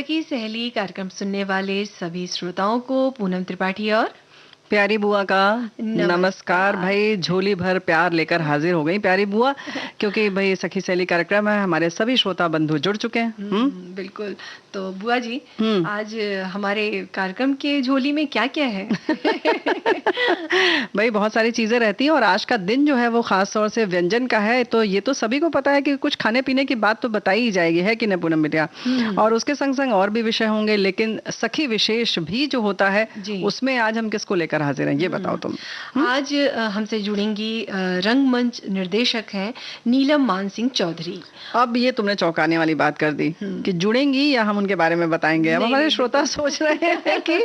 सखी सहेली कार्यक्रम सुनने वाले सभी श्रोताओं को पूनम त्रिपाठी और प्यारी बुआ का नमस्कार। नमस्कार। भाई झोली भर प्यार लेकर हाजिर हो गई प्यारी बुआ, क्योंकि भाई सखी सहेली कार्यक्रम है, हमारे सभी श्रोता बंधु जुड़ चुके हैं। बिल्कुल। तो बुआ जी, हम्म आज हमारे कार्यक्रम के झोली में क्या क्या है? भाई बहुत सारी चीजें रहती हैं और आज का दिन जो है वो खास तौर से व्यंजन का है, तो ये तो सभी को पता है कि कुछ खाने पीने की बात तो बताई ही जाएगी, है कि नहीं पूनम बिटिया? और उसके संग संग और भी विषय होंगे, लेकिन सखी विशेष भी जो होता है जी। उसमें आज हम किसको लेकर हाजिर हैं, ये बताओ तुम। आज हमसे जुड़ेंगी रंगमंच निर्देशक हैं नीलम मानसिंह चौधरी। अब ये तुमने चौंकाने वाली बात कर दी कि जुड़ेंगी या हम उनके बारे में बताएंगे। अब नहीं, हमारे नहीं, श्रोता सोच रहे हैं कि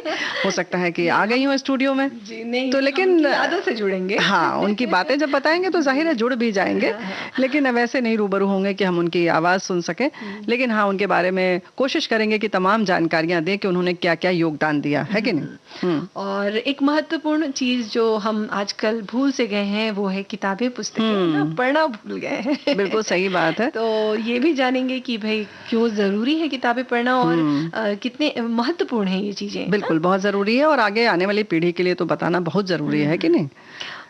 हो सकता है कि आ गई हो स्टूडियो में। जी नहीं, तो लेकिन यादों से जुड़ेंगे। हाँ, उनकी बातें जब बताएंगे तो जाहिर है जुड़ भी जाएंगे, लेकिन वैसे नहीं रूबरू होंगे कि हम उनकी आवाज सुन सकें। लेकिन हाँ, उनके बारे में कोशिश करेंगे कि तमाम जानकारियां दें कि उन्होंने क्या क्या योगदान दिया है कि नहीं। और एक महत्वपूर्ण चीज जो हम आजकल भूल से गए हैं वो है किताबें, पुस्तकें ना पढ़ना भूल गए हैं। बिल्कुल सही बात है। तो ये भी जानेंगे कि भाई क्यों जरूरी है किताबें पढ़ना और कितने महत्वपूर्ण है ये चीजें। बिल्कुल बहुत जरूरी है और आगे आने वाली पीढ़ी के लिए तो बताना बहुत जरूरी है कि नहीं।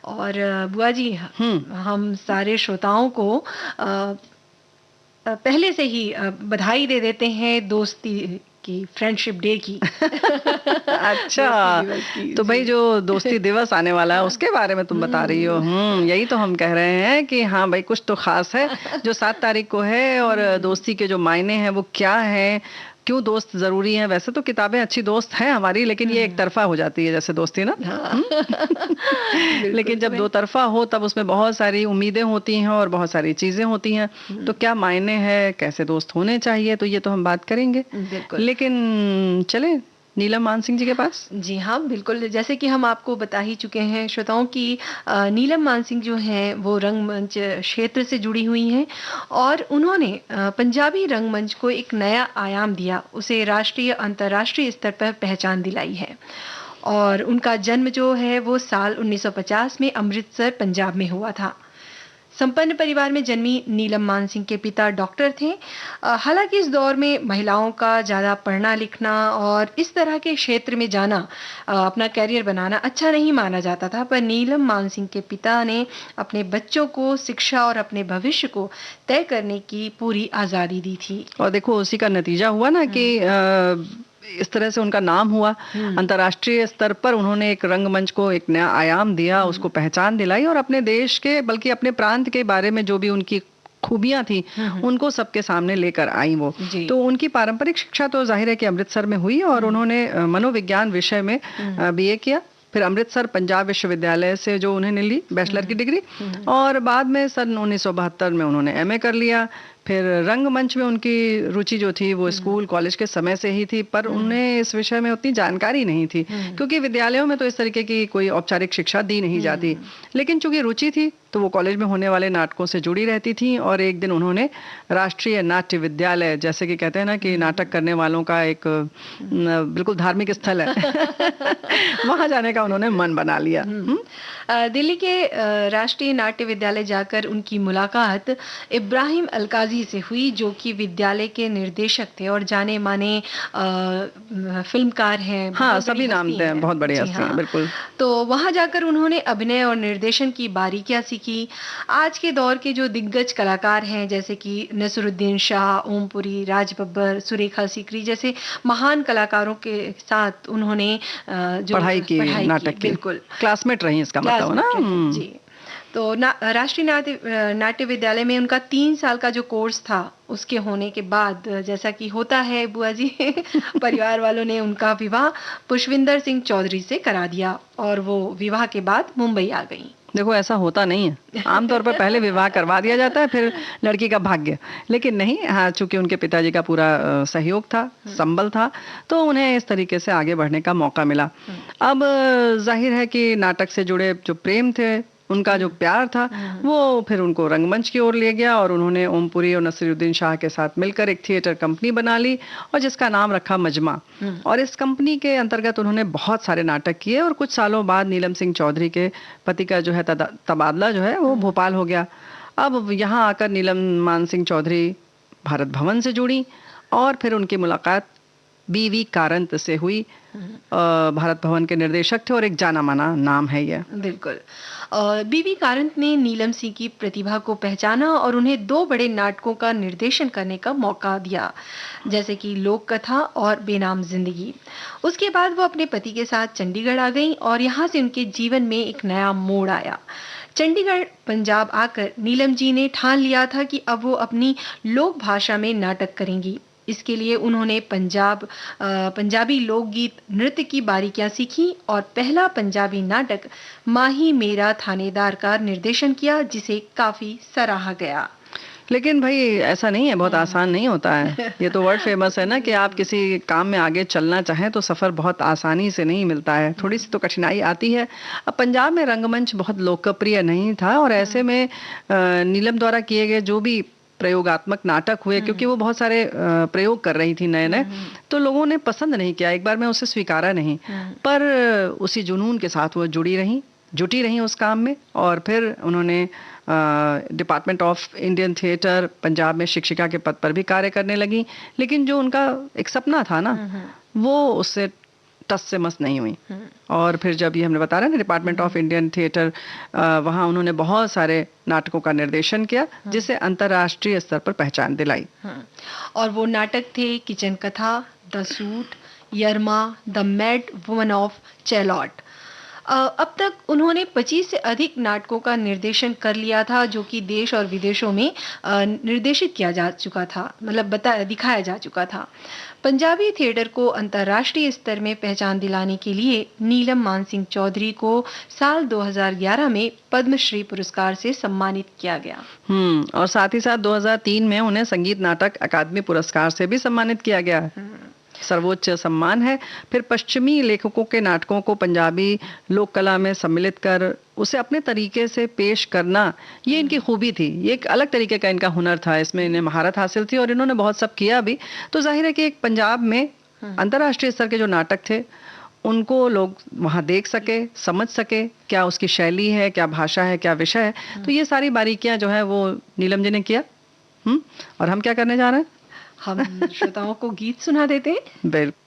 और बुआ जी, हम सारे श्रोताओं को पहले से ही बधाई दे देते हैं दोस्ती की, फ्रेंडशिप डे की। अच्छा, तो भाई जो दोस्ती दिवस आने वाला है उसके बारे में तुम बता रही हो। यही तो हम कह रहे हैं कि हाँ भाई कुछ तो खास है जो 7 तारीख को है, और दोस्ती के जो मायने हैं वो क्या है, क्यों दोस्त जरूरी है। वैसे तो किताबें अच्छी दोस्त हैं हमारी, लेकिन ये एक तरफा हो जाती है जैसे दोस्ती ना। लेकिन जब दो तरफा हो तब उसमें बहुत सारी उम्मीदें होती हैं और बहुत सारी चीजें होती हैं। तो क्या मायने हैं, कैसे दोस्त होने चाहिए, तो ये तो हम बात करेंगे। लेकिन चले नीलम मानसिंह जी के पास। जी हाँ, बिल्कुल। जैसे कि हम आपको बता ही चुके हैं श्रोताओं की नीलम मानसिंह जो हैं वो रंगमंच क्षेत्र से जुड़ी हुई हैं और उन्होंने पंजाबी रंगमंच को एक नया आयाम दिया, उसे राष्ट्रीय अंतर्राष्ट्रीय स्तर पर पहचान दिलाई है। और उनका जन्म जो है वो साल 1950 में अमृतसर पंजाब में हुआ था। संपन्न परिवार में जन्मी नीलम मानसिंह के पिता डॉक्टर थे। हालांकि इस दौर में महिलाओं का ज़्यादा पढ़ना लिखना और इस तरह के क्षेत्र में जाना, अपना करियर बनाना अच्छा नहीं माना जाता था, पर नीलम मानसिंह के पिता ने अपने बच्चों को शिक्षा और अपने भविष्य को तय करने की पूरी आज़ादी दी थी। और देखो उसी का नतीजा हुआ ना कि इस तरह से उनका नाम हुआ। अंतर्राष्ट्रीय स्तर पर उन्होंने एक रंगमंच को एक नया आयाम दिया, उसको पहचान दिलाई, और अपने देश के बल्कि अपने प्रांत के बारे में जो भी उनकी खूबियां थी उनको सबके सामने लेकर आई वो। तो उनकी पारंपरिक शिक्षा तो जाहिर है कि अमृतसर में हुई और उन्होंने मनोविज्ञान विषय में बीए किया। फिर अमृतसर पंजाब विश्वविद्यालय से जो उन्होंने ली बैचलर की डिग्री, और बाद में सन 1972 में उन्होंने एमए कर लिया। फिर रंगमंच में उनकी रुचि जो थी वो स्कूल कॉलेज के समय से ही थी, पर उन्हें इस विषय में उतनी जानकारी नहीं थी क्योंकि विद्यालयों में तो इस तरीके की कोई औपचारिक शिक्षा दी नहीं जाती। लेकिन चूंकि रुचि थी तो वो कॉलेज में होने वाले नाटकों से जुड़ी रहती थी, और एक दिन उन्होंने राष्ट्रीय नाट्य विद्यालय, जैसे कि कहते हैं ना कि नाटक करने वालों का एक बिल्कुल धार्मिक स्थल है वहां जाने का उन्होंने मन बना लिया। दिल्ली के राष्ट्रीय नाट्य विद्यालय जाकर उनकी मुलाकात इब्राहिम अलकाजी से हुई, जो कि विद्यालय के निर्देशक थे और जाने माने फिल्मकार हैं। हाँ, सभी नाम हैं, बहुत बड़े हस्ती हैं, बिल्कुल। तो वहां जाकर उन्होंने अभिनय और निर्देशन की बारीकियां सीखी। आज के दौर के जो दिग्गज कलाकार हैं जैसे कि नसरुद्दीन शाह, ओमपुरी, राज बब्बर, सुरेखा सीकरी जैसे महान कलाकारों के साथ उन्होंने जो पढ़ाई की, नाटक की, बिल्कुल क्लासमेट रही इसका मतलब ना। जी। तो राष्ट्रीय नाट्य विद्यालय में उनका 3 साल का जो कोर्स था, उसके होने के बाद जैसा कि होता है बुआ जी परिवार वालों ने उनका विवाह पुष्पिंदर सिंह चौधरी से करा दिया और वो विवाह के बाद मुंबई आ गई। देखो ऐसा होता नहीं है, आमतौर पर पहले विवाह करवा दिया जाता है फिर लड़की का भाग्य, लेकिन नहीं। हाँ, चूंकि उनके पिताजी का पूरा सहयोग था, संबल था, तो उन्हें इस तरीके से आगे बढ़ने का मौका मिला। अब जाहिर है कि नाटक से जुड़े जो प्रेम थे, उनका जो प्यार था वो फिर उनको रंगमंच की ओर ले गया, और उन्होंने ओमपुरी और नसीरुद्दीन शाह के साथ मिलकर एक थिएटर कंपनी बना ली और जिसका नाम रखा मजमा। और इस कंपनी के अंतर्गत उन्होंने बहुत सारे नाटक किए, और कुछ सालों बाद नीलम सिंह चौधरी के पति का जो है तबादला जो है वो भोपाल हो गया। अब यहाँ आकर नीलम मानसिंह चौधरी भारत भवन से जुड़ी, और फिर उनकी मुलाकात बीवी कारंत से हुई। भारत भवन के निर्देशक थे और एक जाना माना नाम है ये। बिल्कुल। बीवी कारंत ने नीलम सिंह की प्रतिभा को पहचाना और उन्हें 2 बड़े नाटकों का निर्देशन करने का मौका दिया, जैसे कि लोक कथा और बेनाम जिंदगी। उसके बाद वो अपने पति के साथ चंडीगढ़ आ गईं और यहाँ से उनके जीवन में एक नया मोड़ आया। चंडीगढ़ पंजाब आकर नीलम जी ने ठान लिया था कि अब वो अपनी लोक भाषा में नाटक करेंगी। इसके लिए उन्होंने पंजाबी लोकगीत नृत्य की बारीकियां सीखी और पहला पंजाबी नाटक माही मेरा थानेदार का निर्देशन किया, जिसे काफी सराहा गया। लेकिन भाई ऐसा नहीं है, बहुत आसान नहीं होता है। ये तो वर्ड फेमस है ना कि आप किसी काम में आगे चलना चाहें तो सफ़र बहुत आसानी से नहीं मिलता है, थोड़ी सी तो कठिनाई आती है। अब पंजाब में रंगमंच बहुत लोकप्रिय नहीं था और ऐसे में नीलम द्वारा किए गए जो भी प्रयोगात्मक नाटक हुए, क्योंकि वो बहुत सारे प्रयोग कर रही थी नए नए, तो लोगों ने पसंद नहीं किया। एक बार मैं उसे स्वीकारा नहीं, पर उसी जुनून के साथ वो जुटी रही उस काम में। और फिर उन्होंने department of Indian theatre Punjab में शिक्षिका के पद पर भी कार्य करने लगी। लेकिन जो उनका एक सपना था ना, वो उससे टस से मस नहीं हुई। और फिर जब ये हमने बता रहे ना डिपार्टमेंट ऑफ इंडियन थिएटर, वहाँ उन्होंने बहुत सारे नाटकों का निर्देशन किया, जिसे अंतर्राष्ट्रीय स्तर पर पहचान दिलाई। और वो नाटक थे किचन कथा, the suit, Yerma, the madwoman of Chaillot. अब तक उन्होंने 25 से अधिक नाटकों का निर्देशन कर लिया था, जो कि देश और विदेशों में निर्देशित किया जा चुका था, मतलब दिखाया जा चुका था। पंजाबी थिएटर को अंतर्राष्ट्रीय स्तर में पहचान दिलाने के लिए नीलम मानसिंह चौधरी को साल 2011 में पद्मश्री पुरस्कार से सम्मानित किया गया। और साथ ही साथ 2003 में उन्हें संगीत नाटक अकादमी पुरस्कार से भी सम्मानित किया गया। सर्वोच्च सम्मान है। फिर पश्चिमी लेखकों के नाटकों को पंजाबी लोक कला में सम्मिलित कर उसे अपने तरीके से पेश करना, ये इनकी खूबी थी। ये एक अलग तरीके का इनका हुनर था, इसमें इन्हें महारत हासिल थी और इन्होंने बहुत सब किया भी। तो जाहिर है कि एक पंजाब में अंतर्राष्ट्रीय स्तर के जो नाटक थे उनको लोग वहाँ देख सके, समझ सके, क्या उसकी शैली है, क्या भाषा है, क्या विषय है। तो ये सारी बारीकियां जो है वो नीलम जी ने किया। और हम क्या करने जा रहे हैं, हम श्रोताओं को गीत सुना देते हैं। बिल्कुल।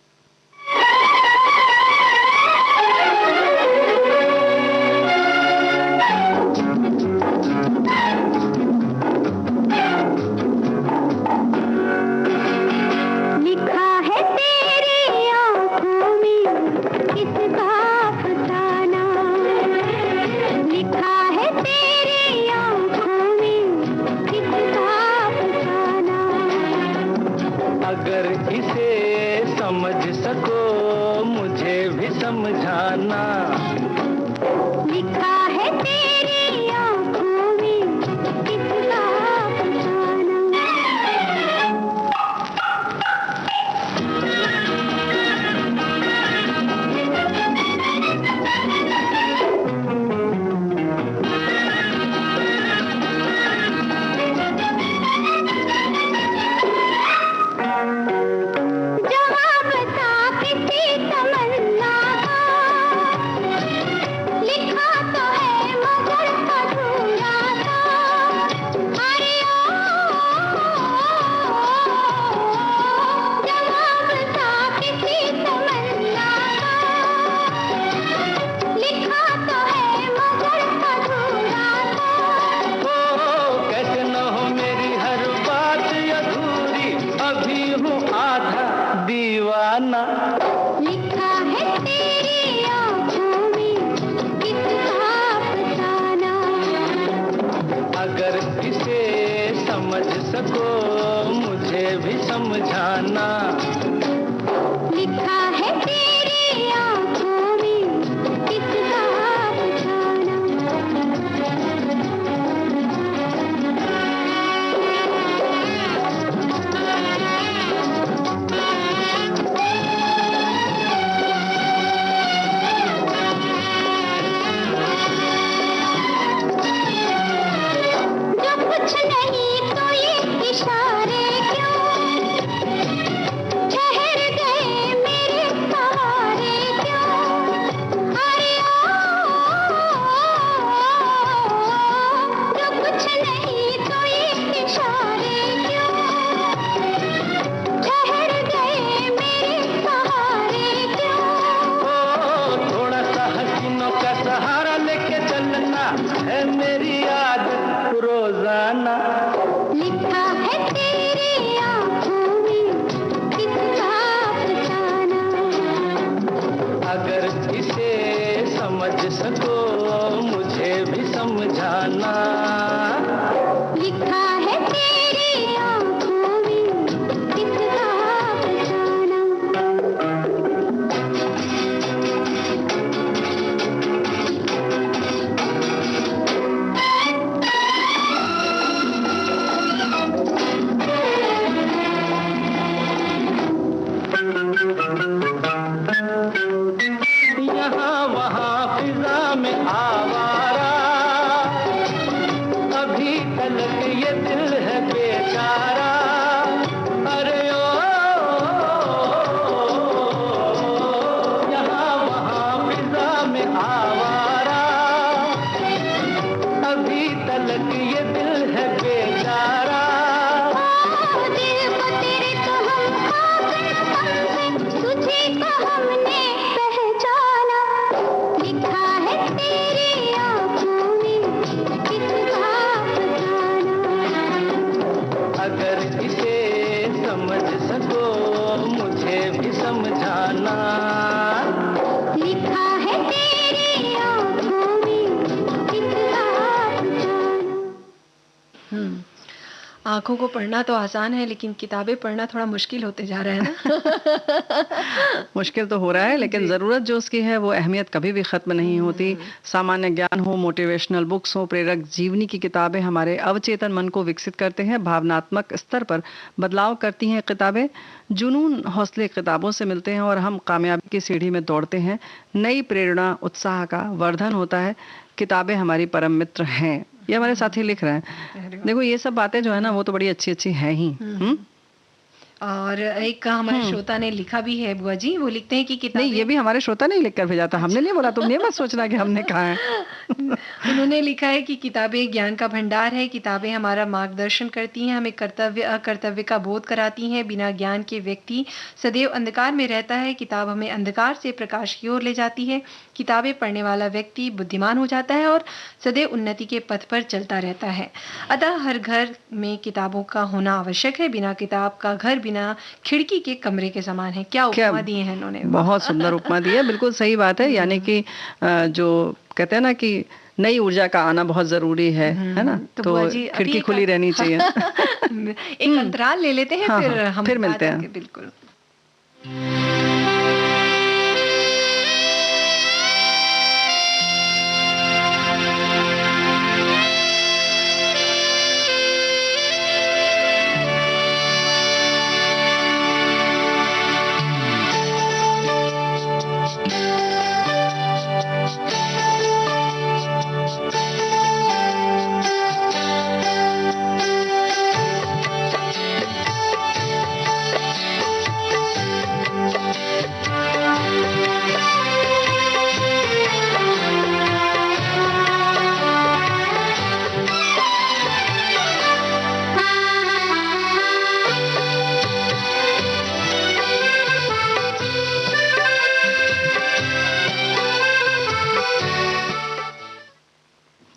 है मेरी आदत रोजाना। लिखा है तेरी आंखों में किसका अफसाना। अगर इसे समझ सको मुझे भी समझाना। लिखा है तेरी आंखों में किसका अफसाना। यहाँ वहाँ फिजा में आवारा, अभी तलक ये दिल है बेचारा। अरे ओ यहाँ वहाँ फिजा में आवारा, अभी तलक ये दिल है बेचारा। दिल को तेरे तो हम खाकर समझे, तुझे तो हमने पहचाना। लिखा है तेरी आंखों में किसका अफसाना। अगर इसे समझ सको मुझे भी समझाना। लिखा है तेरी आंखों में किसका अफसाना। आंखों को पढ़ना तो आसान है, लेकिन किताबें पढ़ना थोड़ा मुश्किल होते जा रहा है ना। मुश्किल तो हो रहा है, लेकिन ज़रूरत जो उसकी है वो अहमियत कभी भी ख़त्म नहीं होती। सामान्य ज्ञान हो, मोटिवेशनल बुक्स हो, प्रेरक जीवनी की किताबें हमारे अवचेतन मन को विकसित करते हैं, भावनात्मक स्तर पर बदलाव करती हैं किताबें। जुनून हौसले किताबों से मिलते हैं और हम कामयाबी की सीढ़ी में दौड़ते हैं। नई प्रेरणा उत्साह का वर्धन होता है। किताबें हमारी परम मित्र हैं। ये हमारे साथी लिख रहे हैं। देखो ये सब बातें जो है ना वो तो बड़ी अच्छी अच्छी हैं ही। और एक हमारे श्रोता ने लिखा भी है बुआ जी, वो लिखते हैं कि नहीं, किताबें, ये भी हमारे श्रोता नहीं लिख कर भेजा था, हमने नहीं बोला, तुमने मत सोचना कि हमने कहा है। उन्होंने लिखा है कि किताबें ज्ञान का भंडार है। किताबें हमारा मार्गदर्शन करती हैं, हमें कर्तव्य अकर्तव्य का बोध कराती हैं। बिना ज्ञान के व्यक्ति सदैव अंधकार में रहता है। किताब हमें अंधकार से प्रकाश की ओर ले जाती है। किताबें पढ़ने वाला व्यक्ति बुद्धिमान हो जाता है और सदैव उन्नति के पथ पर चलता रहता है। अतः हर घर में किताबों का होना आवश्यक है। बिना किताब का घर बिना खिड़की के कमरे के समान है। क्या उपमा दिए हैं इन्होंने। बहुत सुंदर उपमा दी है, बिल्कुल सही बात है। यानी कि जो कहते हैं ना कि नई ऊर्जा का आना बहुत जरूरी है ना। तो तो बुआ जी, अभी खिड़की एक खुली रहनी चाहिए। एक अंतराल ले लेते हैं, हाँ, फिर हाँ, हम फिर बात मिलते हैं। आगे, बिल्कुल।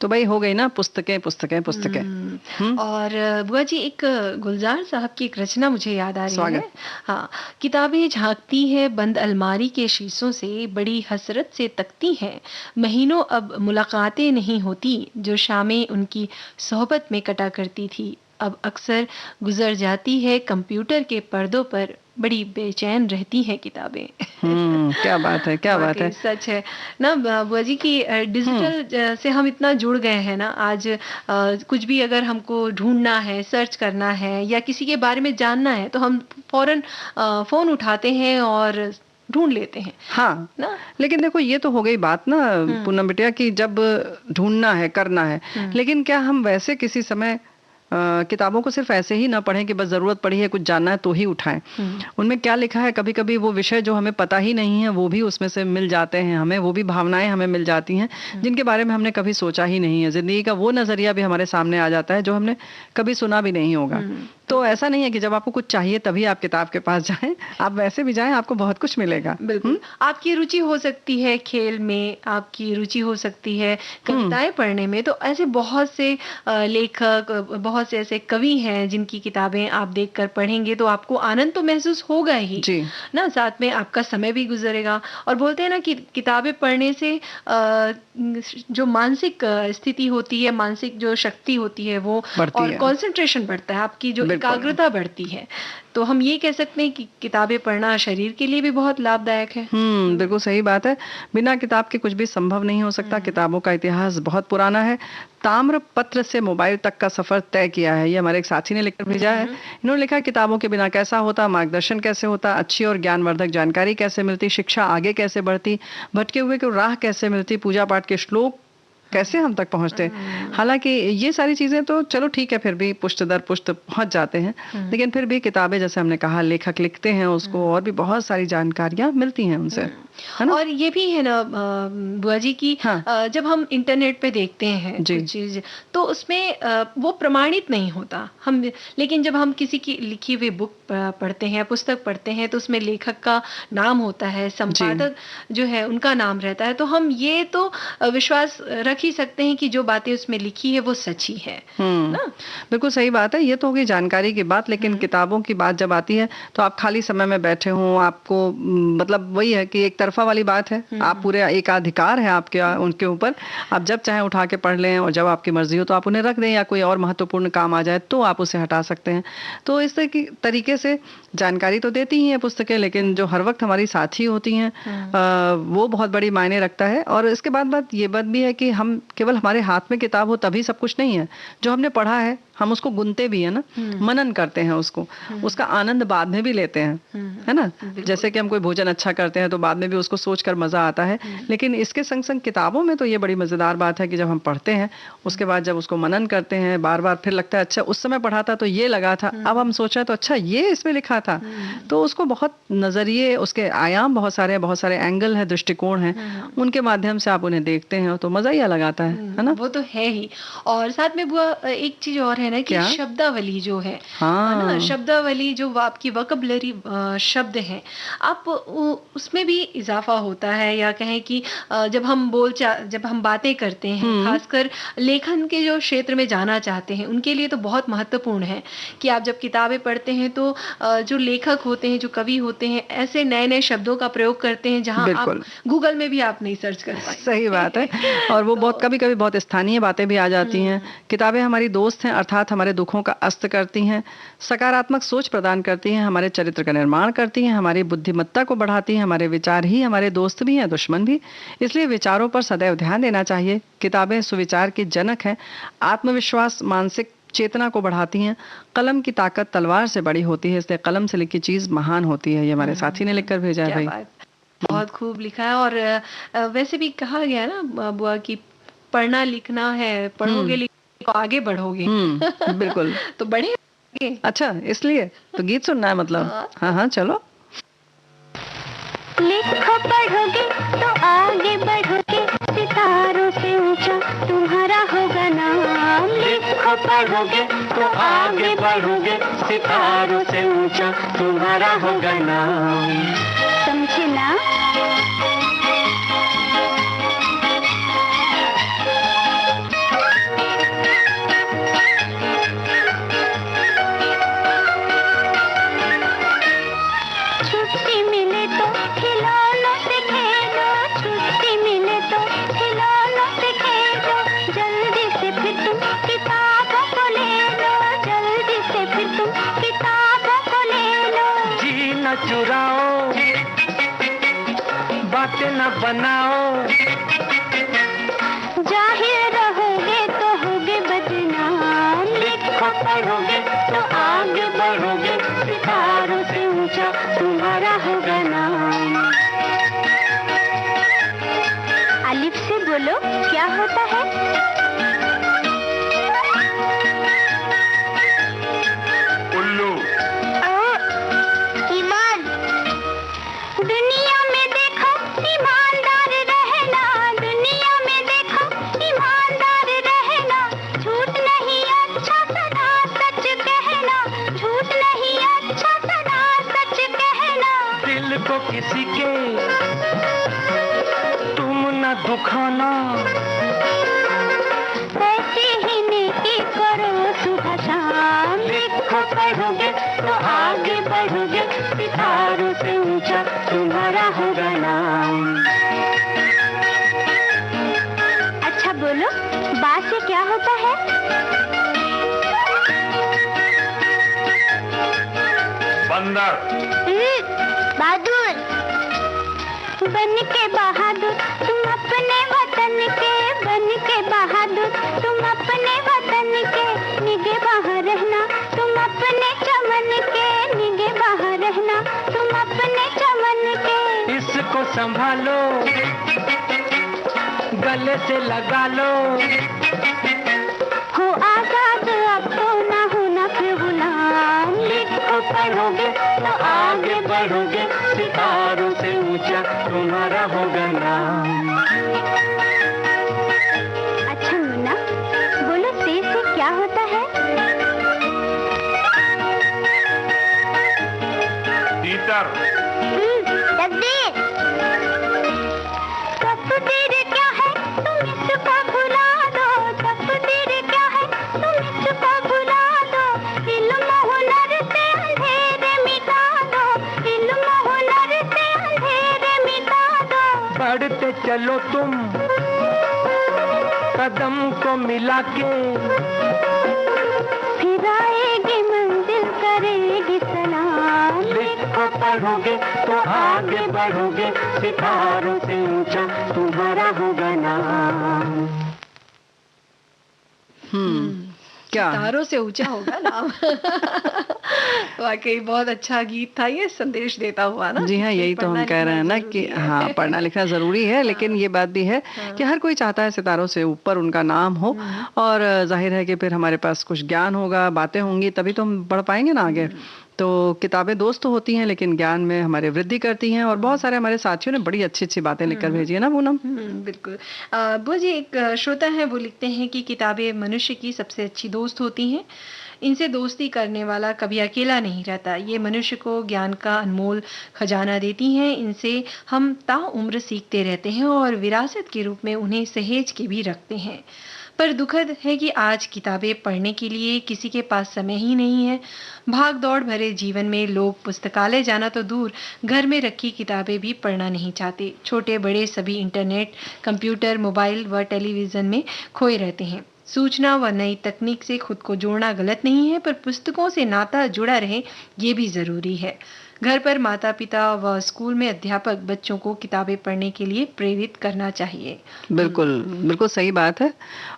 तो भाई हो गई ना, पुस्तकें पुस्तकें पुस्तकें। और बुआ जी, एक गुलजार साहब की एक रचना मुझे याद आ रही है। स्वागत। हाँ, किताबें झांकती है बंद अलमारी के शीशों से, बड़ी हसरत से तकती है। महीनों अब मुलाकातें नहीं होती, जो शामें उनकी सोहबत में कटा करती थी अब अक्सर गुजर जाती है कंप्यूटर के पर्दों पर। बड़ी बेचैन रहती हैं किताबें। क्या बात है, क्या बात है। सच है ना बुआ जी की डिजिटल से हम इतना जुड़ गए हैं ना। आज कुछ भी अगर हमको ढूंढना है, सर्च करना है या किसी के बारे में जानना है, तो हम फौरन फोन उठाते हैं और ढूंढ लेते हैं। हाँ ना, लेकिन देखो ये तो हो गई बात ना पूनम बिटिया की जब ढूंढना है, करना है, लेकिन क्या हम वैसे किसी समय किताबों को सिर्फ ऐसे ही ना पढ़ें कि बस जरूरत पड़ी है, कुछ जानना है तो ही उठाएं। उनमें क्या लिखा है, कभी कभी वो विषय जो हमें पता ही नहीं है वो भी उसमें से मिल जाते हैं हमें, वो भी भावनाएं हमें मिल जाती हैं जिनके बारे में हमने कभी सोचा ही नहीं है। जिंदगी का वो नजरिया भी हमारे सामने आ जाता है जो हमने कभी सुना भी नहीं होगा। तो ऐसा नहीं है कि जब आपको कुछ चाहिए तभी आप किताब के पास जाएं, आप वैसे भी जाएं, आपको बहुत कुछ मिलेगा। बिल्कुल। आपकी रुचि हो सकती है खेल में, आपकी रुचि हो सकती है कविताएं पढ़ने में, तो ऐसे बहुत से लेखक, बहुत से ऐसे कवि हैं जिनकी किताबें आप देखकर पढ़ेंगे तो आपको आनंद तो महसूस होगा ही जी। ना, साथ में आपका समय भी गुजरेगा। और बोलते हैं ना कि किताबें पढ़ने से जो मानसिक स्थिति होती है, मानसिक जो शक्ति होती है वो, बढ़ती और है। कंसंट्रेशन बढ़ता है, आपकी जो बिल्कुल। एकाग्रता बढ़ती है। तो हम ये कह सकते हैं कि किताबें पढ़ना शरीर के लिए भी बहुत लाभदायक है। बिल्कुल सही बात है। बिना किताब के कुछ भी संभव नहीं हो सकता। किताबों का इतिहास बहुत पुराना है। ताम्र पत्र से मोबाइल तक का सफर तय किया है, ये हमारे एक साथी ने लिखकर भेजा है। इन्होंने लिखा, किताबों के बिना कैसा होता, मार्गदर्शन कैसे होता, अच्छी और ज्ञानवर्धक जानकारी कैसे मिलती, शिक्षा आगे कैसे बढ़ती, भटके हुए को राह कैसे मिलती, पूजा पाठ के श्लोक कैसे हम तक पहुंचते। हालांकि ये सारी चीजें तो चलो ठीक है, फिर भी पुष्ट दर पुष्ट पहुंच जाते हैं, लेकिन फिर भी किताबें, जैसे हमने कहा, लेखक लिखते हैं उसको, और भी बहुत सारी जानकारियां मिलती हैं उनसे, है ना। और ये भी है ना बुआ जी की, हाँ। जब हम इंटरनेट पे देखते हैं जी। कुछ चीज, तो उसमें वो प्रमाणित नहीं होता हम, लेकिन जब हम किसी की लिखी हुई बुक पढ़ते हैं, पुस्तक पढ़ते हैं, तो उसमें लेखक का नाम होता है, संपादक जो है उनका नाम रहता है, तो हम ये तो विश्वास रख ही सकते हैं कि जो बातें उसमें लिखी है वो सच्ची है ना। बिल्कुल सही बात है। ये तो होगी जानकारी की बात, लेकिन किताबों की बात जब आती है तो आप खाली समय में बैठे हों, आपको मतलब वही है कि एक तरफा वाली बात है, आप पूरे एकाधिकार है आपके उनके ऊपर, आप जब चाहे उठा के पढ़ लें, और जब आपकी मर्जी हो तो आप उन्हें रख दें, या कोई और महत्वपूर्ण काम आ जाए तो आप उसे हटा सकते हैं। तो इस तरीके से जानकारी तो देती ही है पुस्तकें, लेकिन जो हर वक्त हमारी साथी होती हैं वो बहुत बड़ी मायने रखता है। और इसके बाद ये बात भी है कि हम केवल हमारे हाथ में किताब हो तभी सब कुछ नहीं है। जो हमने पढ़ा है हम उसको गुनते भी है ना, मनन करते हैं उसको, उसका आनंद बाद में भी लेते हैं, है ना। जैसे कि हम कोई भोजन अच्छा करते हैं तो बाद में भी उसको सोचकर मजा आता है, लेकिन इसके संग संग किताबों में तो ये बड़ी मजेदार बात है कि जब हम पढ़ते हैं उसके बाद जब उसको मनन करते हैं बार बार, फिर लगता है अच्छा उस समय पढ़ा था तो ये लगा था, अब हम सोच रहे हैं तो अच्छा ये इसमें लिखा था। तो उसको बहुत नजरिए, उसके आयाम बहुत सारे एंगल है, दृष्टिकोण है, उनके माध्यम से आप उन्हें देखते हैं तो मजा ही अलग आता है ना। वो तो है ही। और साथ में बुआ एक चीज और है ना कि शब्दावली जो है, ना, शब्दावली जो आपकी वोकैबुलरी शब्द हैं, आप उसमें भी इजाफा होता है, या कहें कि जब हम बातें करते हैं, खासकर लेखन के जो क्षेत्र में जाना चाहते हैं उनके लिए तो बहुत महत्वपूर्ण है कि आप जब किताबें पढ़ते हैं तो जो लेखक होते हैं, जो कवि होते हैं, ऐसे नए नए शब्दों का प्रयोग करते हैं जहां आप गूगल में भी आप नहीं सर्च कर पाएंगे। सही बात है। और वो बहुत कभी कभी बहुत स्थानीय बातें भी आ जाती हैं। किताबें हमारी दोस्त हैं, अर्थात हमारे दुखों का अस्त करती हैं, सकारात्मक सोच प्रदान करती हैं, हमारे चरित्र का निर्माण करती हैं, हमारी बुद्धिमत्ता को बढ़ाती हैं। हमारे विचार ही हमारे दोस्त भी हैं, दुश्मन भी, इसलिए विचारों पर सदैव ध्यान देना चाहिए। किताबें सुविचार की जनक हैं, आत्मविश्वास, मानसिक चेतना को बढ़ाती हैं। कलम की ताकत तलवार से बड़ी होती है, इसलिए कलम से लिखी चीज महान होती है। ये हमारे साथी ने लिखकर भेजा है भाई। बहुत खूब लिखा है। और वैसे भी कहा गया है ना बुआ की, पढ़ना लिखना है, पढ़ोगे तो आगे बढ़ोगे। बिल्कुल। तो बढ़े आगे। अच्छा, इसलिए तो गीत सुनना है मतलब। हाँ चलो। लिखो पढ़ोगे तो आगे बढ़ोगे, सितारों से ऊंचा तुम्हारा होगा नाम। लिखो पढ़ोगे तो आगे बढ़ोगे, सितारों से ऊंचा तुम्हारा होगा नाम। समझे ना। छुट्टी मिले तो खिलौनों से खेलो, छुट्टी मिले तो खिलौनों से खेलो, जल्दी से फिर तुम किताबों को ले लो, जल्दी से फिर तुम किताबों को ले लो। जी न चुराओ, बातें न बनाओ, जाहिर रहोगे तो होगे बदनाम। लिखो पढ़ोगे तो आगे बढ़ोगे, सितारों से ऊंचा तुम्हारा होगा नाम। अलिफ से बोलो क्या होता है? उल्लू। ईमान। दुनिया में देखो ईमानदार रहना, दुनिया में देखो ईमानदार रहना, झूठ नहीं अच्छा सदा सच कहना, बा से क्या होता है? बंदर। बहादुर। बन के बहादुर तुम अपने वतन के, बन के बहादुर तुम अपने वतन के, निगे बाहर रहना तुम अपने चमन के, निगे बाहर रहना तुम अपने चमन के। इसको संभालो, गले से लगा लो, हो आजाद अब तो ना होना फिर गुलाम। लिखो पढ़ोगे तो आगे बढ़ोगे, सितारों से ऊंचा तुम्हारा होगा नाम। अच्छा मुन्ना, बोलो से क्या होता है? तीतर। तकदीर। तकदीर क्या है तुम इसको भुला दो, तकदीर क्या है तुम इसको भुला दो, इल्म हुनर से अंधेरे मिटा दो, इल्म हुनर से अंधेरे मिटा दो। बढ़ते चलो तुम कदम को मिला के, फिर आएगी मंजिल करेगी सलाम। लिखो पढ़ोगे तो आगे बढ़ोगे, सितारों से ऊंचा तुम्हारा होगा नाम। क्या तारों से ऊंचा होगा नाम। वाकई बहुत अच्छा गीत था, ये संदेश देता हुआ ना। जी हाँ, यही तो हम कह रहे हैं ना कि हाँ, पढ़ना लिखना जरूरी है, लेकिन ये बात भी है कि हर कोई चाहता है सितारों से ऊपर उनका नाम हो, और जाहिर है कि फिर हमारे पास कुछ ज्ञान होगा, बातें होंगी, तभी तो हम बढ़ पाएंगे ना आगे। तो किताबें दोस्त तो होती हैं, लेकिन ज्ञान में हमारे वृद्धि करती हैं, और बहुत सारे हमारे साथियों ने बड़ी अच्छी अच्छी बातें लिखकर भेजी है ना पूनम। बिल्कुल। बुआ जी, एक श्रोता है, वो लिखते हैं कि किताबें मनुष्य की सबसे अच्छी दोस्त होती हैं। इनसे दोस्ती करने वाला कभी अकेला नहीं रहता। ये मनुष्य को ज्ञान का अनमोल खजाना देती हैं। इनसे हम ताउम्र सीखते रहते हैं और विरासत के रूप में उन्हें सहेज के भी रखते हैं। पर दुखद है कि आज किताबें पढ़ने के लिए किसी के पास समय ही नहीं है। भाग दौड़ भरे जीवन में लोग पुस्तकालय जाना तो दूर, घर में रखी किताबें भी पढ़ना नहीं चाहते। छोटे बड़े सभी इंटरनेट, कंप्यूटर, मोबाइल व टेलीविज़न में खोए रहते हैं। सूचना व नई तकनीक से खुद को जोड़ना गलत नहीं है, पर पुस्तकों से नाता जुड़ा रहे, ये भी ज़रूरी है। घर पर माता पिता व स्कूल में अध्यापक बच्चों को किताबें पढ़ने के लिए प्रेरित करना चाहिए। बिल्कुल बिल्कुल सही बात है।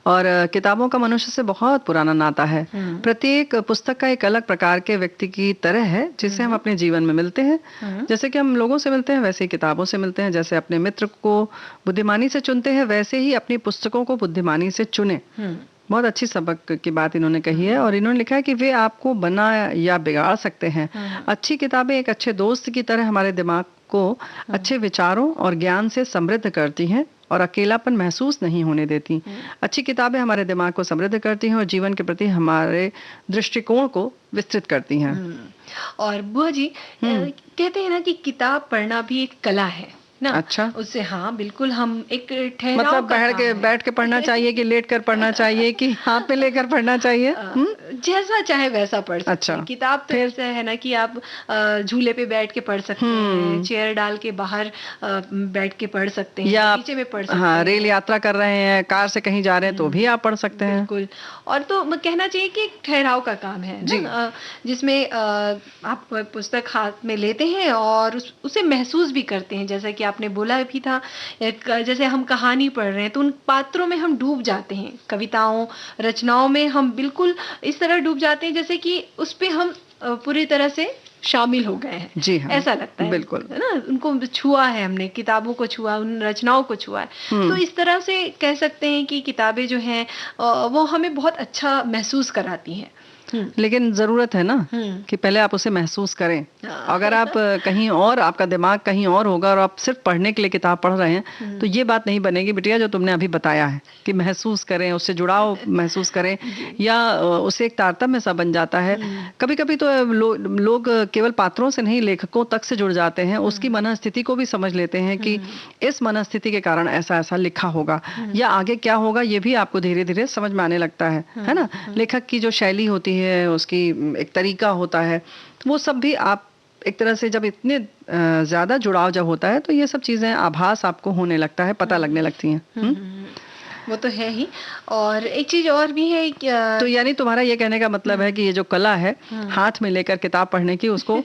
और किताबों का मनुष्य से बहुत पुराना नाता है। प्रत्येक पुस्तक का एक अलग प्रकार के व्यक्ति की तरह है, जिसे हम अपने जीवन में मिलते हैं। जैसे कि हम लोगों से मिलते हैं, वैसे ही किताबों से मिलते हैं। जैसे अपने मित्र को बुद्धिमानी से चुनते हैं, वैसे ही अपनी पुस्तकों को बुद्धिमानी से चुने। बहुत अच्छी सबक की बात इन्होंने कही है, और इन्होंने लिखा है कि वे आपको बना या बिगाड़ सकते हैं। अच्छी किताबें एक अच्छे दोस्त की तरह हमारे दिमाग को अच्छे विचारों और ज्ञान से समृद्ध करती हैं और अकेलापन महसूस नहीं होने देती। अच्छी किताबें हमारे दिमाग को समृद्ध करती हैं और जीवन के प्रति हमारे दृष्टिकोण को विस्तृत करती हैं। और बुआ जी, कहते हैं ना कि किताब पढ़ना भी एक कला है ना। अच्छा, उससे हाँ बिल्कुल, हम एक ठहराव मतलब का बैठ के पढ़ना चाहिए कि लेट कर पढ़ना चाहिए कि हाथ पे लेकर पढ़ना चाहिए? जैसा चाहे वैसा पढ़ सकते अच्छा, हैं। किताब तो ऐसा है ना कि आप झूले पे बैठ के पढ़ सकते हैं, चेयर डाल के बाहर बैठ के पढ़ सकते हैं, या नीचे में पढ़ सकते हाँ, हैं, रेल यात्रा कर रहे हैं, कार से कहीं जा रहे हैं तो भी आप पढ़ सकते हैं। बिल्कुल। और तो कहना चाहिए कि एक ठहराव का काम है ना, जिसमें आप पुस्तक हाथ में लेते हैं और उसे महसूस भी करते हैं। जैसा कि आपने बोला भी था, जैसे हम कहानी पढ़ रहे हैं तो उन पात्रों में हम डूब जाते हैं। कविताओं, रचनाओं में हम बिल्कुल इस तरह डूब जाते हैं जैसे कि उस पे हम पूरी तरह से शामिल हो गए हैं। जी हाँ, ऐसा लगता है, बिल्कुल, है ना। उनको छुआ है हमने, किताबों को छुआ, उन रचनाओं को छुआ है। तो इस तरह से कह सकते हैं कि किताबें जो हैं वो हमें बहुत अच्छा महसूस कराती हैं। लेकिन जरूरत है ना कि पहले आप उसे महसूस करें। अगर आप कहीं और, आपका दिमाग कहीं और होगा और आप सिर्फ पढ़ने के लिए किताब पढ़ रहे हैं, तो ये बात नहीं बनेगी बिटिया जो तुमने अभी बताया है कि महसूस करें, उससे जुड़ाव महसूस करें, या उसे एक तारतम्य सा बन जाता है। कभी कभी तो लोग केवल पात्रों से नहीं, लेखकों तक से जुड़ जाते हैं, उसकी मनस्थिति को भी समझ लेते हैं कि इस मनस्थिति के कारण ऐसा ऐसा लिखा होगा, या आगे क्या होगा, ये भी आपको धीरे धीरे समझ में आने लगता है ना। लेखक की जो शैली होती है, उसकी एक तरीका होता है, वो सब भी आप एक तरह से जब इतने ज्यादा जुड़ाव जब होता है तो ये सब चीजें आभास आपको होने लगता है, पता लगने लगती हैं। वो तो है ही। और एक चीज और भी है कि तो यानी तुम्हारा ये कहने का मतलब है कि ये जो कला है हाथ में लेकर किताब पढ़ने की, उसको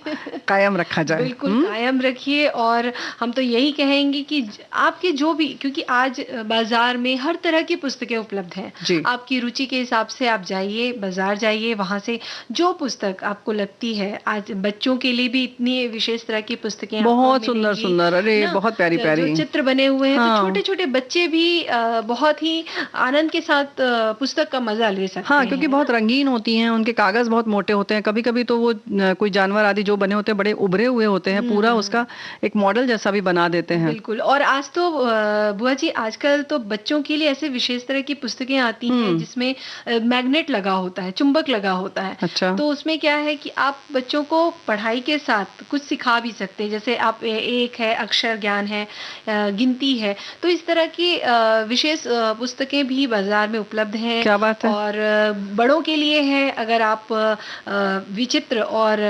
कायम रखा जाए। बिल्कुल कायम रखिए। और हम तो यही कहेंगे कि आपके जो भी, क्योंकि आज बाजार में हर तरह की पुस्तकें उपलब्ध हैं, जी। आपकी रुचि के हिसाब से आप जाइए, बाजार जाइए, वहां से जो पुस्तक आपको लगती है। आज बच्चों के लिए भी इतनी विशेष तरह की पुस्तकें आपको बहुत सुंदर मिलेंगी सुंदर, अरे ना, बहुत प्यारी प्यारी जो चित्र बने हुए हैं। हाँ। तो छोटे छोटे बच्चे भी बहुत ही आनंद के साथ पुस्तक का मजा ले सकते हाँ, हैं। क्योंकि बहुत रंगीन होती हैं, उनके कागज बहुत मोटे होते हैं, कभी कभी तो वो कोई जानवर आदि जो बने होते हैं बड़े उभरे हुए होते हैं, पूरा उसका एक मॉडल जैसा भी बना देते हैं। बिल्कुल। और आज तो बुआ जी, आजकल तो बच्चों के लिए ऐसे विशेष तरह की पुस्तकें आती हैं जिसमें मैग्नेट लगा होता है, चुंबक लगा होता है। अच्छा। तो उसमें क्या है कि आप बच्चों को पढ़ाई के साथ कुछ सिखा भी सकते हैं। जैसे आप एक है अक्षर ज्ञान है, गिनती है, तो इस तरह की विशेष पुस्तकें भी बाजार में उपलब्ध हैं। क्या बात है। और बड़ों के लिए है, अगर आप विचित्र और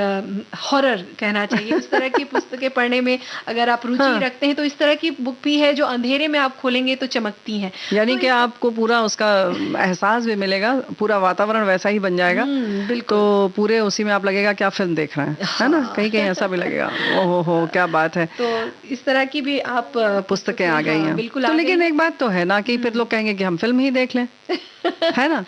हॉरर कहना चाहिए, उस तरह की पुस्तकें पढ़ने में अगर आप रुचि रखते हैं, तो इस तरह की बुक भी है जो अंधेरे में आप खोलेंगे तो चमकती हैं। यानी कि आपको पूरा उसका एहसास भी मिलेगा, पूरा वातावरण वैसा ही बन जाएगा। बिल्कुल। तो पूरे उसी में आप लगेगा क्या फिल्म देख रहे हैं, है ना, कहीं कहीं ऐसा भी लगेगा। ओहो हो, क्या बात है। तो इस तरह की भी आप पुस्तकें आ गई हैं। बिल्कुल। तो लेकिन एक बात तो है ना कि फिर लोग कहेंगे कि हम फिल्म ही देख लें, है ना।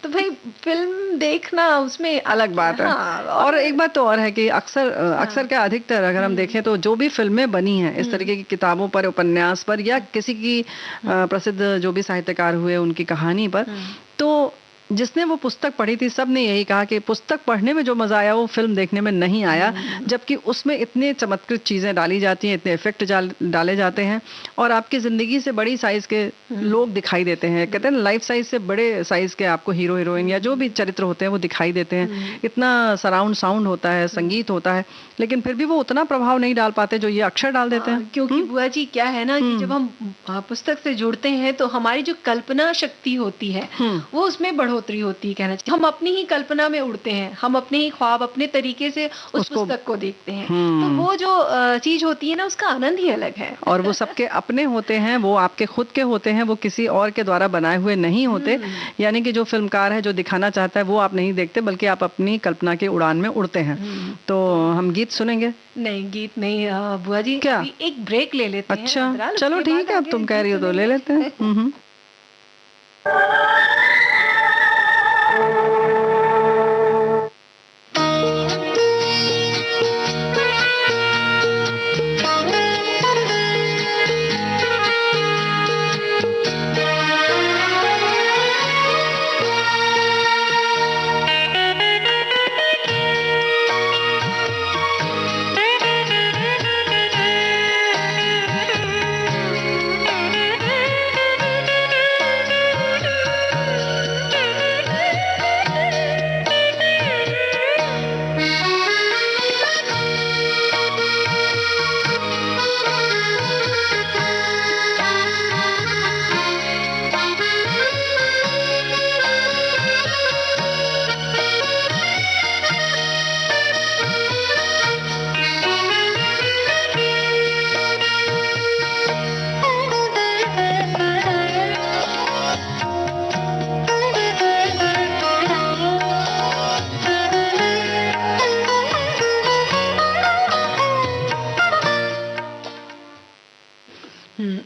तो भाई फिल्म देखना उसमें अलग बात है। और एक बात तो और है कि अक्सर क्या, अधिकतर अगर हम देखें तो जो भी फिल्में बनी हैं इस तरीके की किताबों पर, उपन्यास पर, या किसी की प्रसिद्ध जो भी साहित्यकार हुए उनकी कहानी पर, तो जिसने वो पुस्तक पढ़ी थी सब ने यही कहा कि पुस्तक पढ़ने में जो मजा आया वो फिल्म देखने में नहीं आया, जबकि उसमें इतने चमत्कृत चीजें डाली जाती हैं, इतने इफेक्ट डाले जाते हैं, और आपकी जिंदगी से बड़ी साइज के लोग दिखाई देते हैं। कहते हैं लाइफ साइज से बड़े साइज के आपको हीरो हीरोइन या जो भी चरित्र होते हैं वो दिखाई देते हैं। इतना सराउंड साउंड होता है, संगीत होता है, लेकिन फिर भी वो उतना प्रभाव नहीं डाल पाते जो ये अक्षर डाल देते हैं। क्योंकि बुआ जी क्या है ना कि जब हम पुस्तक से जुड़ते हैं तो हमारी जो कल्पना शक्ति होती है वो उसमें बढ़ोतरी होती है, कहना चाहिए। हम अपनी ही कल्पना में उड़ते हैं, हम अपने ही ख्वाब अपने तरीके से उस पुस्तक को देखते हैं। तो वो जो चीज होती है ना, उसका आनंद ही अलग है। और वो सबके अपने होते हैं, वो आपके खुद के होते हैं, वो किसी और के द्वारा बनाए हुए नहीं होते। यानी कि जो फिल्मकार है जो दिखाना चाहता है वो आप नहीं देखते, बल्कि आप अपनी कल्पना के उड़ान में उड़ते हैं। तो हम गीत सुनेंगे? नहीं, गीत नहीं बुआ जी, क्या एक ब्रेक ले लेते हैं। अच्छा, चलो ठीक है, अब तुम कह रही हो तो ले लेते हैं।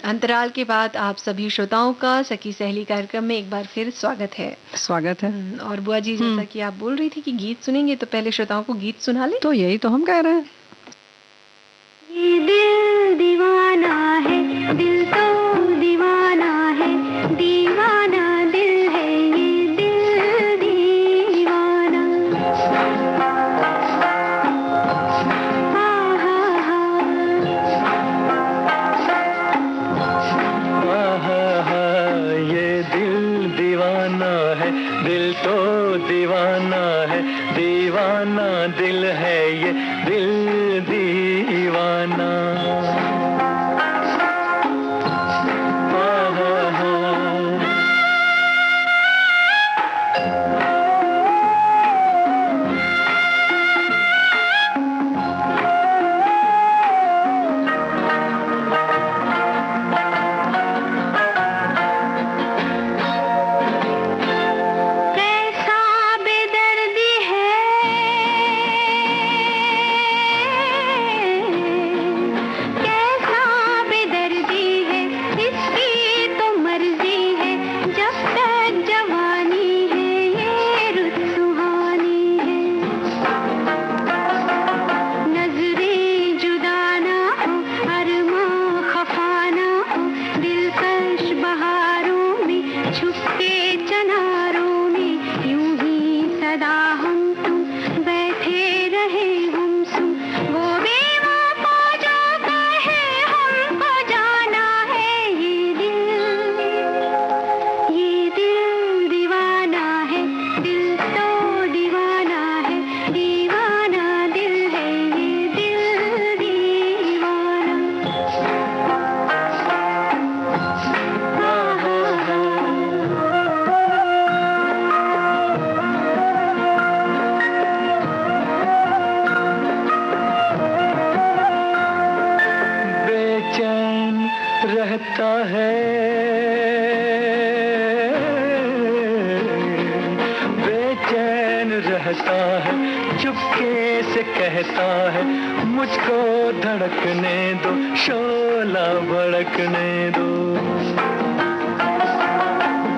अंतराल के बाद आप सभी श्रोताओं का सखी सहेली कार्यक्रम में एक बार फिर स्वागत है। स्वागत है। और बुआ जी, जैसा कि आप बोल रही थी कि गीत सुनेंगे, तो पहले श्रोताओं को गीत सुना ले। तो यही तो हम कह रहे हैं। ये दिल दीवाना है, दिल तो दीवाना है, दीवाना दिल है, ये दिल दीवाना। ये दिल दीवाना है, दिल तो दीवाना है, दीवाना दिल है, ये दिल दीवाना। के चनारों में यूं ही सदा हम तुम बैठे रहे गुमसुम, वो बेवफा जो कहे हमको जाना है, ये दिल दीवाना है, दिल तो दीवाना है, दीवाना दिल है, ये दिल दीवाना। बेचैन रहता है, बेचैन रहता है, चुपके से कहता है मुझको धड़कने दो, शोला भड़कने दो।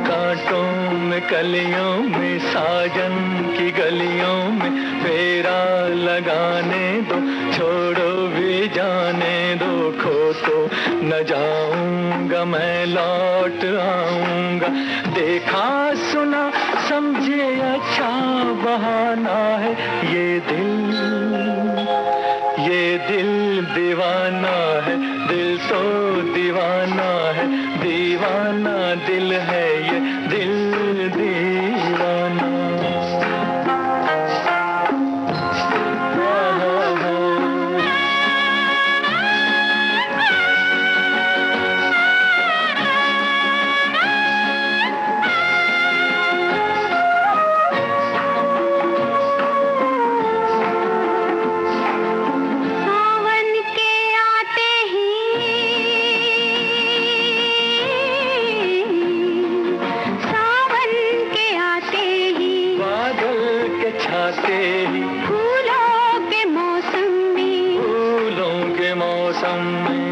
कांटों में कलियों में साजन की गलियों में फेरा लगाने दो, छोड़ो भी जाने दो, खो तो न जाऊंगा मैं लौट आऊंगा। देखा सुना समझे अच्छा बहाना है, ये दिल दीवाना है, दिल तो दीवाना है, दीवाना दिल है, ये दिल दीवाना। सावन के आते ही, सावन के आते ही, बादल के छाते ही, फूलों के मौसम में, फूलों के मौसम में,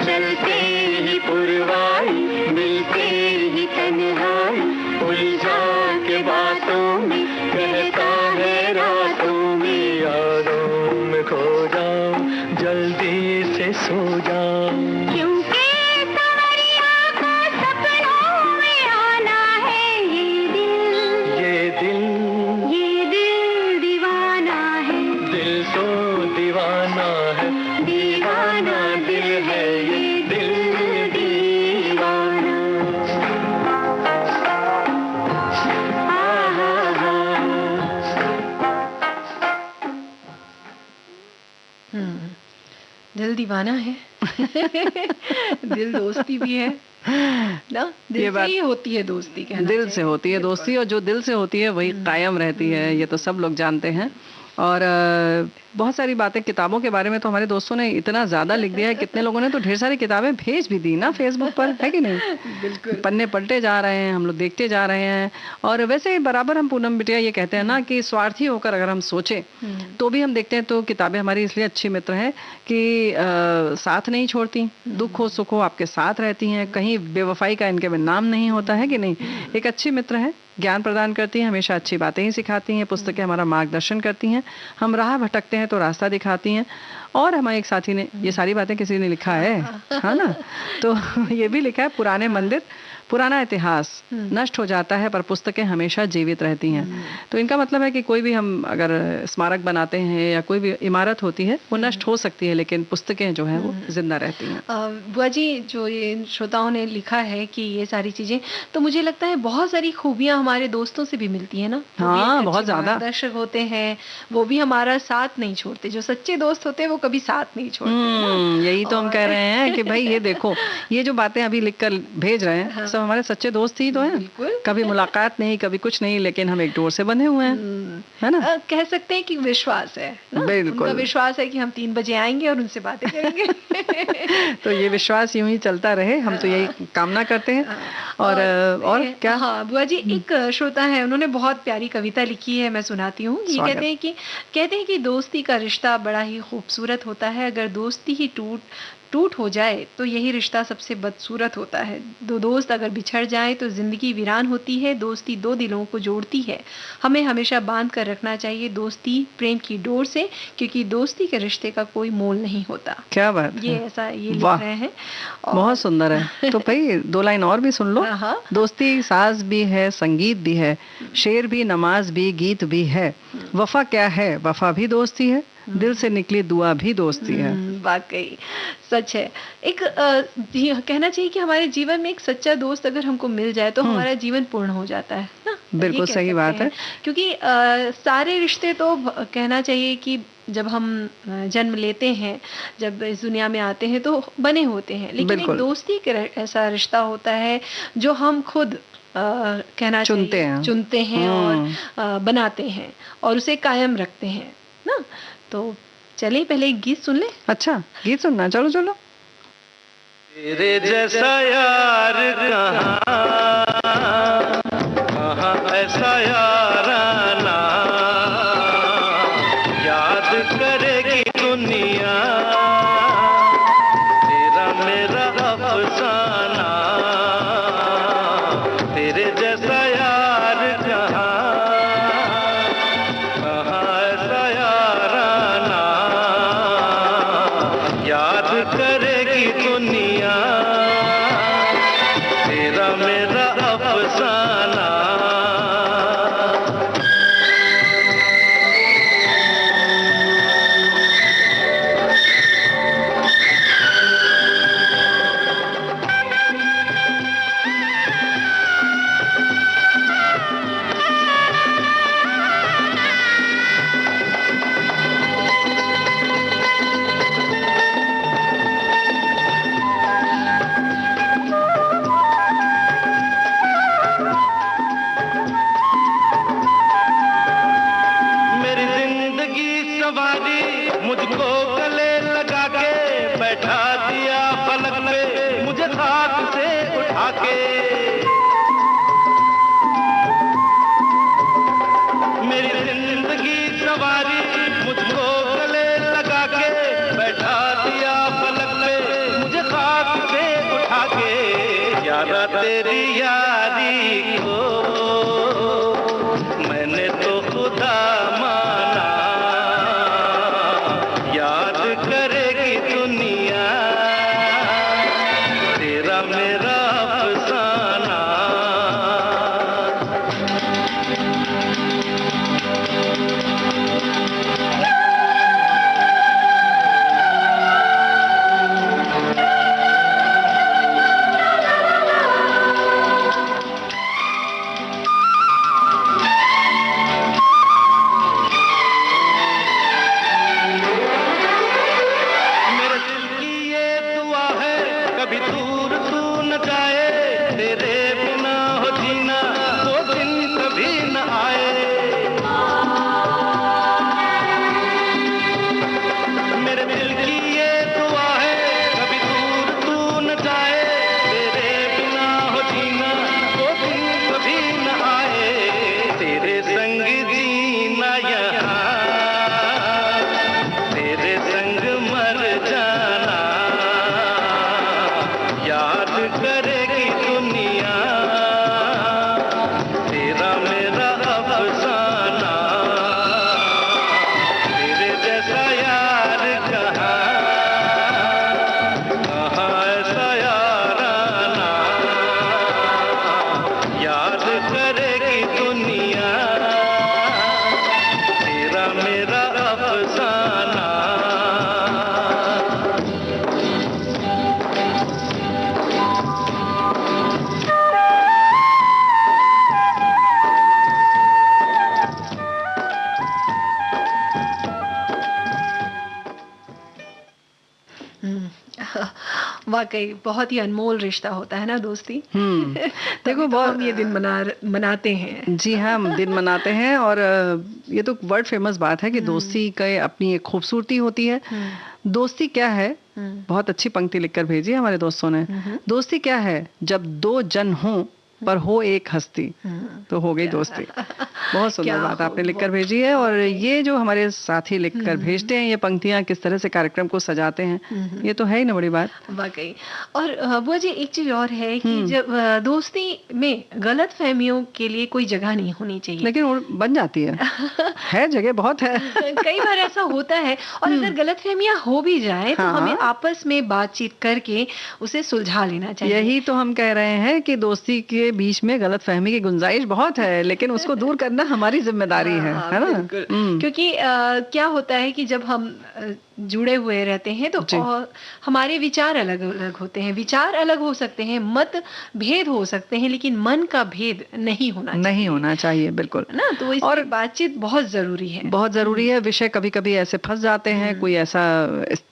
चलते ही पुरवाई, मिलते ही तन्हाई, उलझा के बातों में कहता है रातों में, यादों में खो जाऊं, जल्दी से सो जाऊं। क्योंकि सवरिया को सपनों में आना है, ये दिल दीवाना है, दिल तो दीवाना है, दीवाना दिल है, ये दिल दीवाना। दिल दीवाना है। दिल दोस्ती भी है ना, दिल ये से बात- ही होती है दोस्ती, कहना दिल चाहिए। से होती है दोस्ती, और जो दिल से होती है वही कायम रहती है, ये तो सब लोग जानते हैं। और बहुत सारी बातें किताबों के बारे में तो हमारे दोस्तों ने इतना ज़्यादा लिख दिया है, कितने लोगों ने तो ढेर सारी किताबें भेज भी दी ना फेसबुक पर, है कि नहीं? बिल्कुल। पन्ने पलटे जा रहे हैं, हम लोग देखते जा रहे हैं। और वैसे बराबर हम पूनम बिटिया ये कहते हैं ना कि स्वार्थी होकर अगर हम सोचें तो भी हम देखते हैं तो किताबें हमारी इसलिए अच्छी मित्र हैं कि साथ नहीं छोड़ती, दुख हो सुख हो आपके साथ रहती हैं, कहीं बेवफाई का इनके में नाम नहीं होता है कि नहीं। एक अच्छी मित्र है, ज्ञान प्रदान करती हैं, हमेशा अच्छी बातें ही सिखाती हैं, पुस्तकें हमारा मार्गदर्शन करती हैं, हम राह भटकते हैं तो रास्ता दिखाती हैं। और हमारे एक साथी ने ये सारी बातें किसी ने लिखा है ना, तो ये भी लिखा है, पुराने मंदिर पुराना इतिहास नष्ट हो जाता है पर पुस्तकें हमेशा जीवित रहती हैं। तो इनका मतलब है कि कोई भी हम अगर स्मारक बनाते हैं या कोई भी इमारत होती है वो नष्ट हो सकती है लेकिन पुस्तकें जो है वो जिंदा रहती हैं। बुआ जी, जो ये श्रोताओं ने लिखा है कि ये सारी चीजें, तो मुझे लगता है बहुत सारी खूबियां हमारे दोस्तों से भी मिलती है ना। वो भी हाँ, एक बहुत अच्छे ज्यादा। मार्गदर्शक होते हैं, वो भी हमारा साथ नहीं छोड़ते। जो सच्चे दोस्त होते हैं वो कभी साथ नहीं छोड़ते हैं ना। यही तो हम कह रहे हैं कि भाई ये देखो, ये जो बातें अभी लिखकर भेज रहे हैं सब हमारे सच्चे दोस्त ही तो हैं। बिल्कुल। कभी मुलाकात नहीं, कभी कुछ नहीं, लेकिन हम एक डोर से बंधे हुए हैं, है ना। कह सकते हैं कि विश्वास है ना? बिल्कुल। उनका विश्वास है कि हम 3 बजे आएंगे और उनसे बातें करेंगे। तो ये विश्वास यूं ही चलता रहे, हम तो यही कामना करते हैं। और क्या? हाँ बुआ जी, एक श्रोता है, उन्होंने बहुत प्यारी कविता लिखी है, मैं सुनाती हूँ। ये स्वागत। कहते हैं कि कहते हैं कि दोस्ती का रिश्ता बड़ा ही खूबसूरत होता है। अगर दोस्ती ही टूट हो जाए तो यही रिश्ता सबसे बदसूरत होता है। दो दोस्त अगर बिछड़ जाएं तो ज़िंदगी वीरान होती है। दोस्ती दो दिलों को जोड़ती है। हमें हमेशा बांध कर रखना चाहिए दोस्ती प्रेम की डोर से, क्योंकि दोस्ती के रिश्ते का कोई मोल नहीं होता। क्या बात ये है, ऐसा ये लिख वाह, रहे हैं। बहुत सुंदर है। तो भाई 2 लाइन और भी सुन लो। हाँ। दोस्ती साज भी है, संगीत भी है, शेर भी, नमाज भी, गीत भी है। वफा क्या है, वफा भी दोस्ती है, दिल से निकली दुआ भी दोस्ती है। वाकई सच है। एक कहना चाहिए कि हमारे जीवन में एक सच्चा दोस्त अगर हमको मिल जाए तो हमारा जीवन पूर्ण हो जाता है ना। बिल्कुल ये कह सही सकते बात हैं। है। क्योंकि सारे रिश्ते तो कहना चाहिए कि जब हम जन्म लेते हैं, जब इस दुनिया में आते हैं तो बने होते हैं, लेकिन एक बिल्कुल। दोस्ती का ऐसा रिश्ता होता है जो हम खुद कहना चाहिए चुनते हैं और बनाते हैं और उसे कायम रखते हैं ना। तो चलिए पहले एक गीत सुन ले। अच्छा, गीत सुनना, चलो चलो। तेरे जैसा यार कहाँ ऐसा याराना, याद करेगी दुनिया तेरा मेरा अफसाना। तेरे जैसा यार कहाँ ऐसा याराना, याद करेगी दुनिया तेरा मेरा अफसाना। मुझको गले लगा के बैठा दिया पलक पे, मुझे खाक से उठा के। मेरी जिंदगी सवारी मुझको गले लगा के बैठा दिया पलक पे, मुझे खाक से उठा के। यारा तेरी यारी को मैंने तो खुदा माना, याद करेगी दुनिया तेरा मेरा अफसाना। वाकई बहुत ही अनमोल रिश्ता होता है ना दोस्ती। देखो बहुत हम ये दिन मनाते हैं। जी हाँ, हम दिन मनाते हैं और ये तो वर्ल्ड फेमस बात है कि दोस्ती का अपनी एक खूबसूरती होती है। दोस्ती क्या है, बहुत अच्छी पंक्ति लिखकर भेजी हमारे दोस्तों ने। दोस्ती क्या है, जब दो जन हों पर हो एक हस्ती, तो हो गई दोस्ती। बहुत सुंदर क्या बात हो, आपने लिखकर बहुत भेजी है। और ये जो हमारे साथी लिखकर भेजते हैं ये पंक्तियां, किस तरह से कार्यक्रम को सजाते हैं, ये तो है ही ना बड़ी बात। वाकई। और बुआ जी एक चीज और है कि हम्म। जब दोस्ती में गलत फहमियों के लिए कोई जगह नहीं होनी चाहिए। लेकिन वो बन जाती है जगह बहुत है। कई बार ऐसा होता है। और अगर गलतफहमियां हो भी जाए तो हमें हाँ। आपस में बातचीत करके उसे सुलझा लेना चाहिए। यही तो हम कह रहे हैं कि दोस्ती के बीच में गलतफहमी की गुंजाइश बहुत है, लेकिन उसको दूर करना हमारी जिम्मेदारी है ना। बिल्कुल। क्योंकि क्या होता है कि जब हम जुड़े हुए रहते हैं तो हमारे विचार अलग अलग होते हैं। विचार अलग हो सकते हैं, मत भेद हो सकते हैं, लेकिन मन का भेद नहीं होना चाहिए। नहीं होना चाहिए, बिल्कुल ना। तो और बातचीत बहुत जरूरी है, बहुत जरूरी है। विषय कभी कभी ऐसे फंस जाते हैं, कोई ऐसा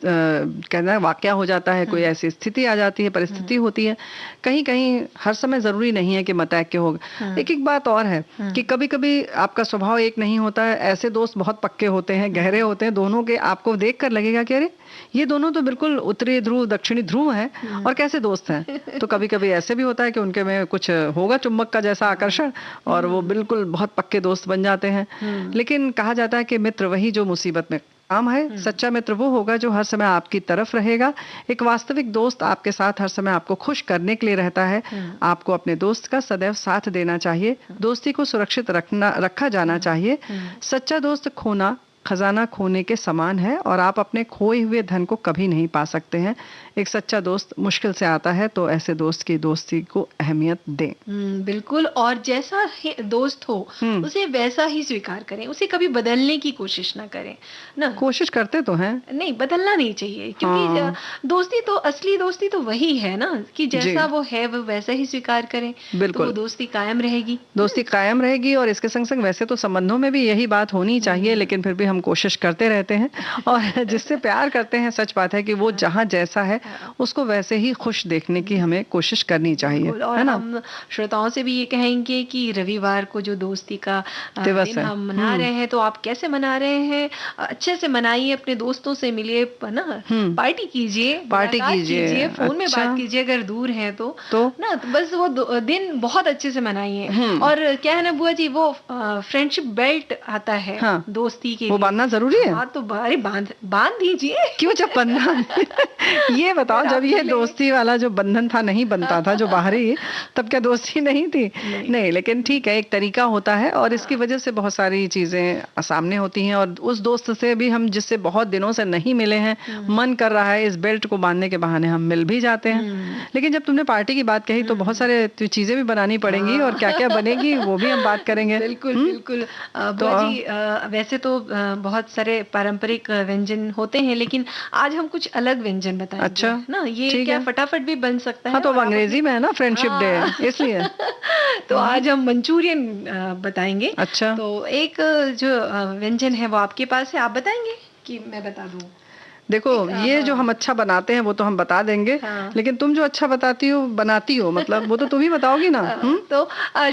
कहना वाकया हो जाता है, कोई ऐसी स्थिति आ जाती है, परिस्थिति होती है, कहीं कहीं हर समय जरूरी नहीं है कि मतैक्य होगा। एक एक बात और है कि कभी कभी आपका स्वभाव एक नहीं होता है। ऐसे दोस्त बहुत पक्के होते हैं, गहरे होते हैं, दोनों के आपको देखकर लगेगा कि अरे ये दोनों तो बिल्कुल उत्तरी ध्रुव दक्षिणी ध्रुव हैं, और कैसे दोस्त हैं। तो कभी कभी ऐसे भी होता है कि उनके में कुछ होगा चुंबक का जैसा आकर्षण, और वो बिल्कुल बहुत पक्के दोस्त बन जाते हैं। लेकिन कहा जाता है कि मित्र वही जो मुसीबत में काम है। सच्चा मित्र वो होगा जो हर समय आपकी तरफ रहेगा। एक वास्तविक दोस्त आपके साथ हर समय आपको खुश करने के लिए रहता है। आपको अपने दोस्त का सदैव साथ देना चाहिए। दोस्ती को सुरक्षित रखा जाना चाहिए। सच्चा दोस्त खोना खजाना खोने के समान है, और आप अपने खोए हुए धन को कभी नहीं पा सकते हैं। एक सच्चा दोस्त मुश्किल से आता है, तो ऐसे दोस्त की दोस्ती को अहमियत दें। बिल्कुल। और जैसा दोस्त हो उसे वैसा ही स्वीकार करें, उसे कभी बदलने की कोशिश ना करें ना। कोशिश करते तो हैं, नहीं, बदलना नहीं चाहिए। क्योंकि दोस्ती तो, असली दोस्ती तो वही है ना कि जैसा वो है वो वैसा ही स्वीकार करें। बिल्कुल। तो वो दोस्ती कायम रहेगी। दोस्ती कायम रहेगी। और इसके संग संग वैसे तो संबंधों में भी यही बात होनी चाहिए, लेकिन फिर भी हम कोशिश करते रहते हैं। और जिससे प्यार करते हैं, सच बात है कि वो जहाँ जैसा है उसको वैसे ही खुश देखने की हमें कोशिश करनी चाहिए। और है ना? हम श्रोताओं से भी ये कहेंगे कि रविवार को जो दोस्ती का दिवस दिन है, हम मना रहे हैं, तो आप कैसे मना रहे हैं? अच्छे से मनाइए, अपने दोस्तों से मिलिए ना, पार्टी कीजिए, मुलाकात कीजिए, फोन में बात कीजिए अगर दूर हैं तो ना। तो बस वो दिन बहुत अच्छे से मनाइए। और क्या है ना बुआ जी, वो फ्रेंडशिप बेल्ट आता है दोस्ती के, वो बांधना जरूरी है। हाँ, तो अरे बांध दीजिए। क्यों जब बंधन ये बताओ, जब ये दोस्ती वाला जो बंधन था नहीं बनता था, जो बाहरी, तब क्या दोस्ती नहीं थी? नहीं, लेकिन ठीक है, एक तरीका होता है, और इसकी वजह से बहुत सारी चीजें सामने होती हैं। और उस दोस्त से भी हम जिससे बहुत दिनों से नहीं मिले हैं, मन कर रहा है इस बेल्ट को बांधने के बहाने हम मिल भी जाते हैं। लेकिन जब तुमने पार्टी की बात कही तो बहुत सारे चीजें भी बनानी पड़ेंगी, और क्या क्या बनेगी वो भी हम बात करेंगे। बिल्कुल बिल्कुल। बुआ जी, वैसे तो बहुत सारे पारंपरिक व्यंजन होते हैं, लेकिन आज हम कुछ अलग व्यंजन बताएंगे। अच्छा ना, ये क्या फटाफट भी बन सकता है। हाँ, तो अंग्रेजी में है ना, फ्रेंडशिप डे, इसलिए तो आज हम मंचूरियन बताएंगे। अच्छा। तो एक जो व्यंजन है वो आपके पास है, आप बताएंगे कि मैं बता दूं? देखो, ये जो हम अच्छा बनाते हैं वो तो हम बता देंगे, लेकिन तुम जो अच्छा बनाती हो मतलब वो तो तुम ही बताओगी ना। तो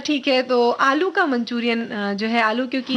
ठीक है। तो आलू का मंचूरियन जो है, आलू क्योंकि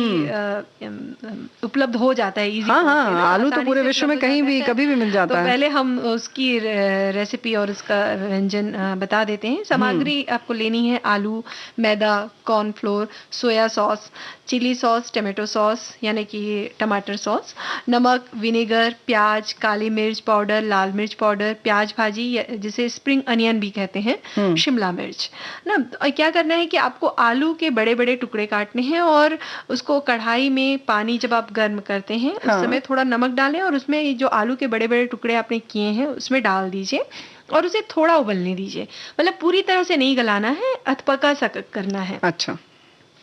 उपलब्ध हो जाता है इजी। हाँ, आलू तो पूरे विश्व में कहीं भी कभी भी मिल जाता है। तो पहले हम उसकी रेसिपी और उसका व्यंजन बता देते हैं। सामग्री आपको लेनी है: आलू, मैदा, cornflour, soya sauce, chilli sauce, tomato sauce यानी कि टमाटर सॉस, नमक, विनेगर, प्याज, काली मिर्च पाउडर, लाल मिर्च पाउडर, प्याज भाजी जिसे स्प्रिंग अनियन भी कहते हैं, शिमला मिर्च ना। और क्या करना है कि आपको आलू के बड़े बड़े टुकड़े काटने हैं, और उसको कढ़ाई में पानी जब आप गर्म करते हैं उस समय थोड़ा नमक डालें, और उसमें जो आलू के बड़े बड़े टुकड़े आपने किए हैं उसमें डाल दीजिए, और उसे थोड़ा उबलने दीजिए। मतलब पूरी तरह से नहीं गलाना है, अधपका सा करना है। अच्छा।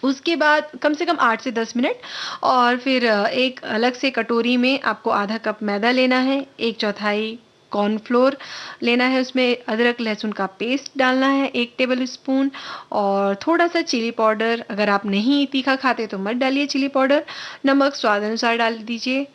उसके बाद कम से कम 8 से 10 मिनट, और फिर एक अलग से कटोरी में आपको आधा कप मैदा लेना है, 1/4 कॉर्नफ्लोर लेना है, उसमें अदरक लहसुन का पेस्ट डालना है 1 टेबल स्पून, और थोड़ा सा चिली पाउडर, अगर आप नहीं तीखा खाते तो मत डालिए चिली पाउडर, नमक स्वाद अनुसार डाल दीजिए,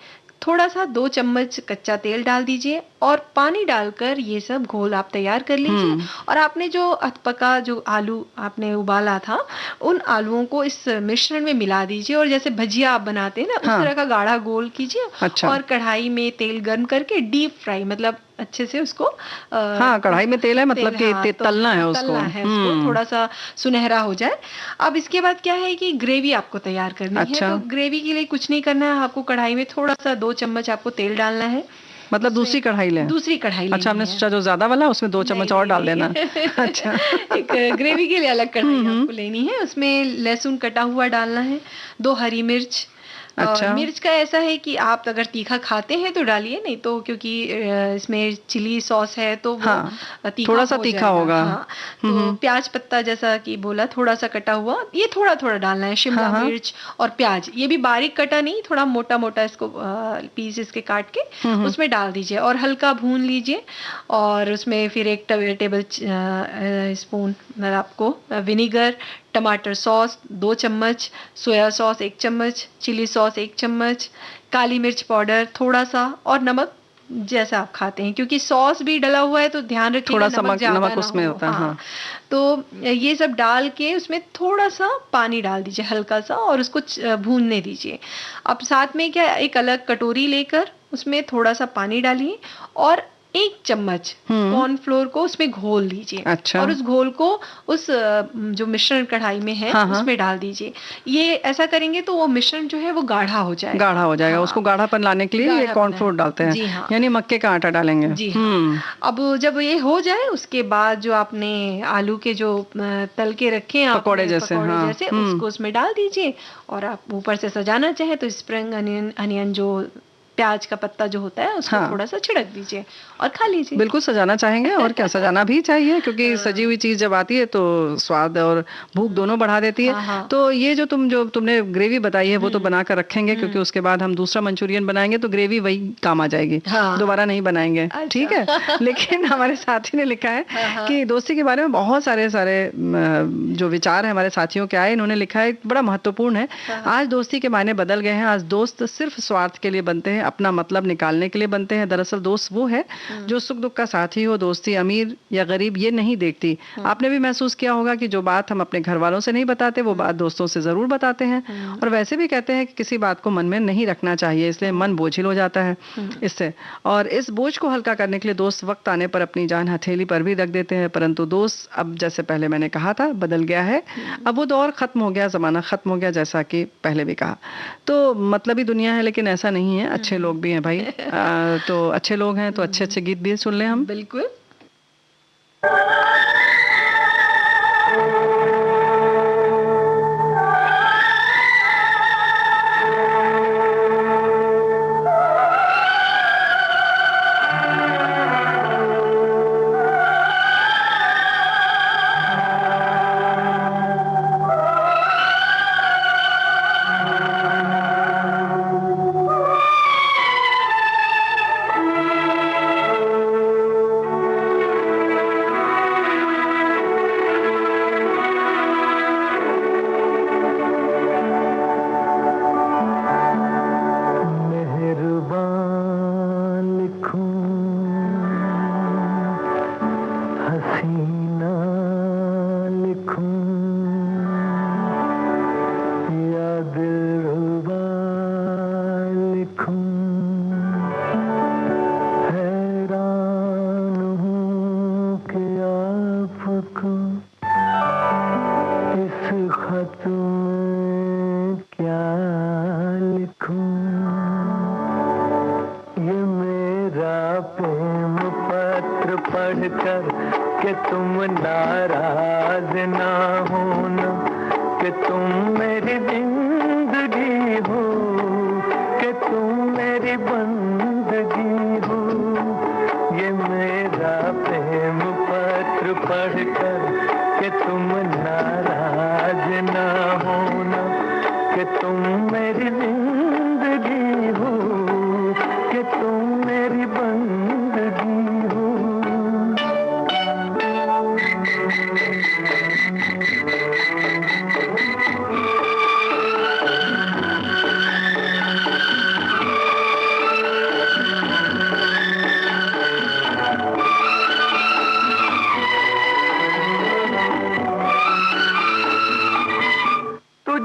थोड़ा सा 2 चम्मच कच्चा तेल डाल दीजिए, और पानी डालकर ये सब घोल आप तैयार कर लीजिए। और आपने जो अधपका जो आलू आपने उबाला था, उन आलूओं को इस मिश्रण में मिला दीजिए और जैसे भजिया आप बनाते हैं ना, उस तरह का गाढ़ा घोल कीजिए। अच्छा। और कढ़ाई में तेल गर्म करके डीप फ्राई, मतलब अच्छे से उसको हाँ, कढ़ाई में तेल है, मतलब कि तलना है उसको। तलना है उसको, थोड़ा सा सुनहरा हो जाए। अब इसके बाद क्या है कि ग्रेवी आपको तैयार करनी है। तो ग्रेवी के लिए कुछ नहीं करना है, आपको कढ़ाई में थोड़ा सा 2 चम्मच आपको तेल डालना है। मतलब दूसरी कढ़ाई लें? दूसरी कढ़ाई लें। अच्छा, हमने सोचा जो ज्यादा वाला उसमें 2 चम्मच और डाल देना। अच्छा। एक ग्रेवी के लिए अलग कढ़ाई आपको लेनी है। उसमें लहसुन कटा हुआ डालना है, 2 हरी मिर्च। अच्छा। और मिर्च का ऐसा है कि आप अगर तीखा खाते हैं तो डालिए, नहीं तो क्योंकि इसमें चिली सॉस है तो वो तीखा थोड़ा सा तीखा होगा। हाँ। तो प्याज पत्ता जैसा कि बोला, थोड़ा सा कटा हुआ, ये थोड़ा थोड़ा डालना है। शिमला मिर्च और प्याज, ये भी बारीक कटा नहीं, थोड़ा मोटा मोटा इसको पीस इसके काट के उसमें डाल दीजिए और हल्का भून लीजिए। और उसमें फिर 1 टेबल स्पून आपको विनीगर, टमाटर सॉस 2 चम्मच, सोया सॉस 1 चम्मच, चिली सॉस 1 चम्मच, काली मिर्च पाउडर थोड़ा सा और नमक जैसा आप खाते हैं, क्योंकि सॉस भी डला हुआ है तो ध्यान रखिएगा थोड़ा सा नमक उसमें हो। होता है। हाँ। तो ये सब डाल के उसमें थोड़ा सा पानी डाल दीजिए, हल्का सा, और उसको भूनने दीजिए। अब साथ में क्या, एक अलग कटोरी लेकर उसमें थोड़ा सा पानी डालिए और 1 चम्मच कॉर्नफ्लोर को उसमें घोल दीजिए। अच्छा। और उस घोल को उस जो मिश्रण कढ़ाई में है उसमें डाल दीजिए। ये ऐसा करेंगे तो वो मिश्रण जो है वो गाढ़ा हो जाएगा। गाढ़ा हो जाएगा। उसको गाढ़ापन लाने के लिए ये कॉर्नफ्लोर डालते हैं। जी हाँ। यानी मक्के का आटा डालेंगे। जी हाँ। अब जब ये हो जाए उसके बाद जो आपने आलू के जो तल के रखे हैं पकौड़े जैसे, उसको उसमें डाल दीजिए। और आप ऊपर से सजाना चाहे तो स्प्रिंग अनियन जो प्याज का पत्ता जो होता है उसको थोड़ा सा छिड़क दीजिए और खा लीजिए। बिल्कुल सजाना चाहेंगे, और क्या, सजाना भी चाहिए, क्योंकि सजी हुई चीज जब आती है तो स्वाद और भूख दोनों बढ़ा देती है। तो ये जो तुमने ग्रेवी बताई है वो तो बना कर रखेंगे, क्योंकि उसके बाद हम दूसरा मंचूरियन बनाएंगे तो ग्रेवी वही काम आ जाएगी। दोबारा नहीं बनाएंगे। ठीक है। लेकिन हमारे साथी ने लिखा है कि दोस्ती के बारे में बहुत सारे जो विचार है हमारे साथियों के आए, इन्होंने लिखा है बड़ा महत्वपूर्ण है। आज दोस्ती के मायने बदल गए हैं। आज दोस्त सिर्फ स्वार्थ के लिए बनते हैं, अपना मतलब निकालने के लिए बनते हैं। दरअसल दोस्त वो है जो सुख दुख का साथी हो। दोस्ती अमीर या गरीब ये नहीं देखती। आपने भी महसूस किया होगा कि जो बात हम अपने घर वालों से नहीं बताते वो बात दोस्तों से जरूर बताते हैं। और वैसे भी कहते हैं कि किसी बात को मन में नहीं रखना चाहिए, इसलिए मन बोझिल हो जाता है इससे। और इस बोझ को हल्का करने के लिए दोस्त वक्त आने पर अपनी जान हथेली पर भी रख देते हैं। परंतु दोस्त अब, जैसे पहले मैंने कहा था, बदल गया है। अब वो दौर खत्म हो गया, जमाना खत्म हो गया, जैसा कि पहले भी कहा। तो मतलब ही दुनिया है, लेकिन ऐसा नहीं है। अच्छे लोग भी हैं भाई। तो अच्छे लोग हैं तो अच्छे अच्छे गीत भी सुन लें हम। बिल्कुल।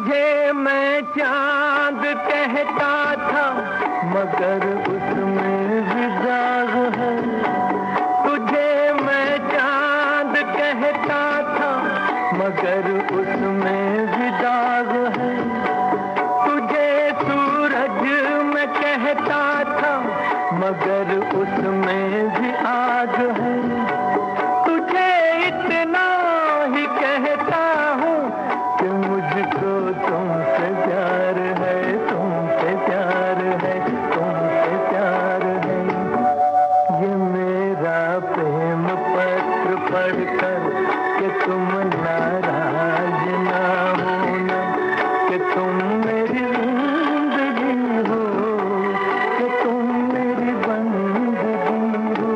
तुझे मैं चांद कहता था मगर उसमें भी दाग है। तुझे मैं चांद कहता था मगर उसमें भी दाग है। तुझे सूरज मैं कहता था मगर उसमें भी आग है। तुझे इतना ही कहता हूँ कि मुझको तुमसे प्यार है, तुमसे प्यार है, तुमसे प्यार है। ये मेरा प्रेम पत्र पढ़कर कि तुम नाराज ना होना, कि तुम मेरी जिंदगी हो, कि तुम मेरी बंदगी हो।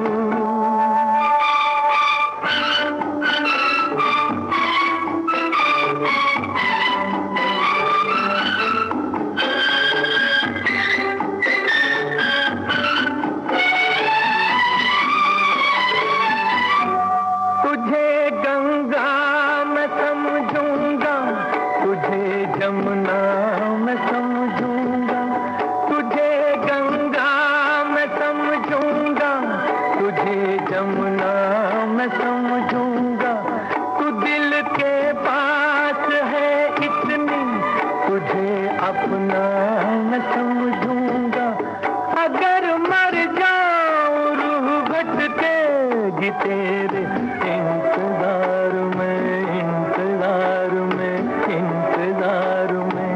तुझे गंगा मैं समझूंगा, तुझे जमुना मैं समझूंगा। तुझे गंगा मैं समझूंगा, तुझे जमुना मैं समझूंगा। तू दिल के पास है इतनी, तुझे अपना मैं समझूंगा। अगर मर जाऊं रूह भटकेगी तेरे इंतजार में, इंतजार में, इंतजार में।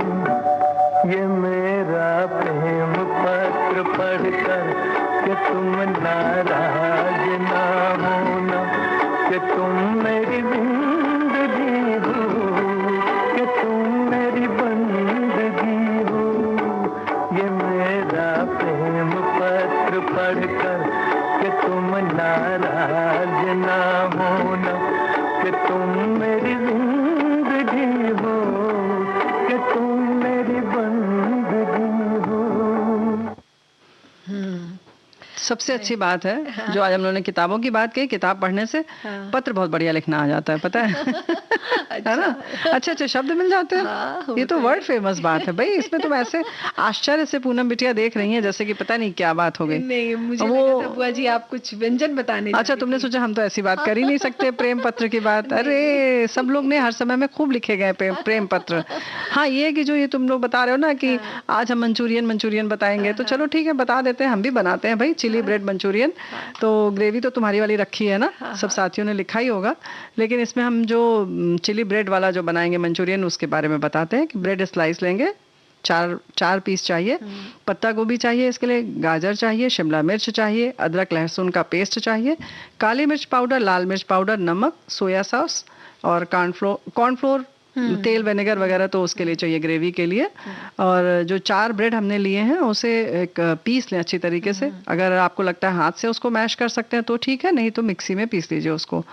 ये मेरा प्रेम पत्र पढ़कर कि तुम नाराज ना होना, कि तुम मेरी जिंदगी हो, कि तुम मेरी बंदगी हो। ये मेरा प्रेम पत्र पढ़कर कि तुम नाराज ना होना, कि तुम मेरी जिंदगी हो, कि तुम मेरी बंदगी हो। सबसे अच्छी बात है जो आज हम लोगों ने किताबों की बात कही, किताब पढ़ने से पत्र बहुत बढ़िया लिखना आ जाता है, पता है है ना? अच्छे अच्छे शब्द मिल जाते हैं। ये तो वर्ल्ड फेमस बात है भाई। इसमें तुम ऐसे आश्चर्य से पूनम बिटिया देख रही हैं जैसे कि पता नहीं क्या बात हो गई। नहीं, मुझे वो लगा था बुआ जी आप कुछ व्यंजन बताने जा अच्छा, रही तुमने थी। सोचा हम तो ऐसी बात कर ही नहीं सकते प्रेम पत्र की बात। अरे सब लोग ने हर समय में खूब लिखे गए प्रेम पत्र। हाँ, ये है कि जो ये तुम लोग बता रहे हो ना कि आज हम मंचूरियन बताएंगे, तो चलो ठीक है बता देते हैं, हम भी बनाते हैं भाई चिली ब्रेड मंचूरियन। तो ग्रेवी तो तुम्हारी वाली रखी है ना, सब साथियों ने लिखा ही होगा। लेकिन इसमें हम जो चिली ब्रेड वाला जो बनाएंगे मंचूरियन, उसके बारे में बताते हैं कि ब्रेड स्लाइस लेंगे, चार पीस चाहिए, पत्ता गोभी चाहिए, इसके लिए गाजर चाहिए, शिमला मिर्च चाहिए, अदरक लहसुन का पेस्ट चाहिए, काली मिर्च पाउडर, लाल मिर्च पाउडर, नमक, सोया सॉस और कॉर्नफ्लोर, तेल, विनेगर वगैरह तो उसके लिए चाहिए ग्रेवी के लिए। और जो 4 ब्रेड हमने लिए हैं उसे एक पीस लें अच्छी तरीके से। अगर आपको लगता है हाथ से उसको मैश कर सकते हैं तो ठीक है, नहीं तो मिक्सी में पीस लीजिए उसको।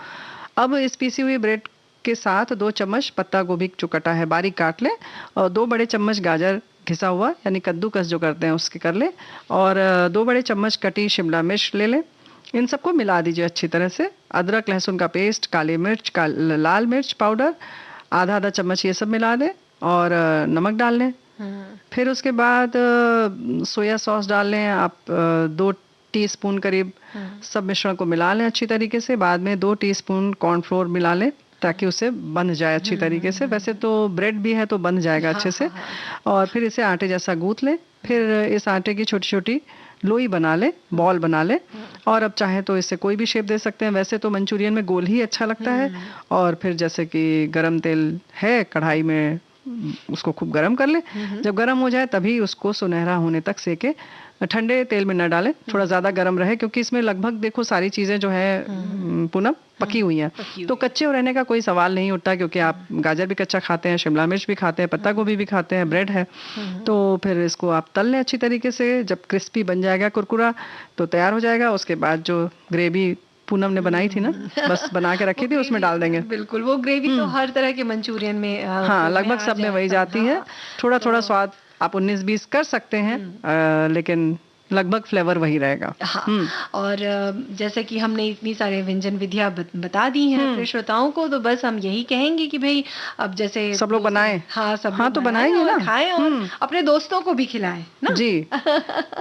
अब इस पीसी हुई ब्रेड के साथ 2 चम्मच पत्ता गोभी जो कटा है बारीक काट लें, और 2 बड़े चम्मच गाजर घिसा हुआ यानी कद्दूकस जो करते हैं उसके कर लें, और 2 बड़े चम्मच कटी शिमला मिर्च ले लें। इन सबको मिला दीजिए अच्छी तरह से। अदरक लहसुन का पेस्ट, काली मिर्च, लाल मिर्च पाउडर आधा चम्मच ये सब मिला दें, और नमक डाल लें। फिर उसके बाद सोया सॉस डाल लें आप 2 टीस्पून करीब। सब मिश्रण को मिला लें अच्छी तरीके से। बाद में 2 टीस्पून कॉर्नफ्लोर मिला लें ताकि उसे बंध जाए अच्छी तरीके से। वैसे तो ब्रेड भी है तो बंध जाएगा अच्छे से। और फिर इसे आटे जैसा गूंथ लें। फिर इस आटे की छोटी छोटी लोई बना ले, बॉल बना ले, और अब चाहे तो इससे कोई भी शेप दे सकते हैं। वैसे तो मंचूरियन में गोल ही अच्छा लगता है। और फिर जैसे कि गरम तेल है कढ़ाई में, उसको खूब गरम कर ले। जब गरम हो जाए तभी उसको सुनहरा होने तक सेके। ठंडे तेल में न डालें, थोड़ा ज़्यादा गर्म रहे, क्योंकि इसमें लगभग देखो सारी चीज़ें जो है पूनम पकी हुई हैं, तो कच्चे रहने का कोई सवाल नहीं उठता, क्योंकि आप गाजर भी कच्चा खाते हैं, शिमला मिर्च भी खाते हैं, पत्ता गोभी भी खाते हैं, ब्रेड है। तो फिर इसको आप तल लें अच्छी तरीके से। जब क्रिस्पी बन जाएगा कुरकुरा तो तैयार हो जाएगा। उसके बाद जो ग्रेवी पूनम ने बनाई थी ना, बस बना के रखी थी, उसमें डाल देंगे। बिल्कुल, वो ग्रेवी तो हर तरह के मंचूरियन में हाँ लगभग सब में वही जाती है। थोड़ा थोड़ा स्वाद आप 19-20 कर सकते हैं, लेकिन लगभग फ्लेवर वही रहेगा। हाँ। और जैसे कि हमने इतनी सारे व्यंजन विधियां बता दी हैं अपने श्रोताओं को, तो बस हम यही कहेंगे कि भाई अब जैसे सब लोग बनाएं। हाँ, सब हाँ, लोग तो बनाएं बनाएंगे और ना। खाएं और अपने दोस्तों को भी खिलाएं ना जी।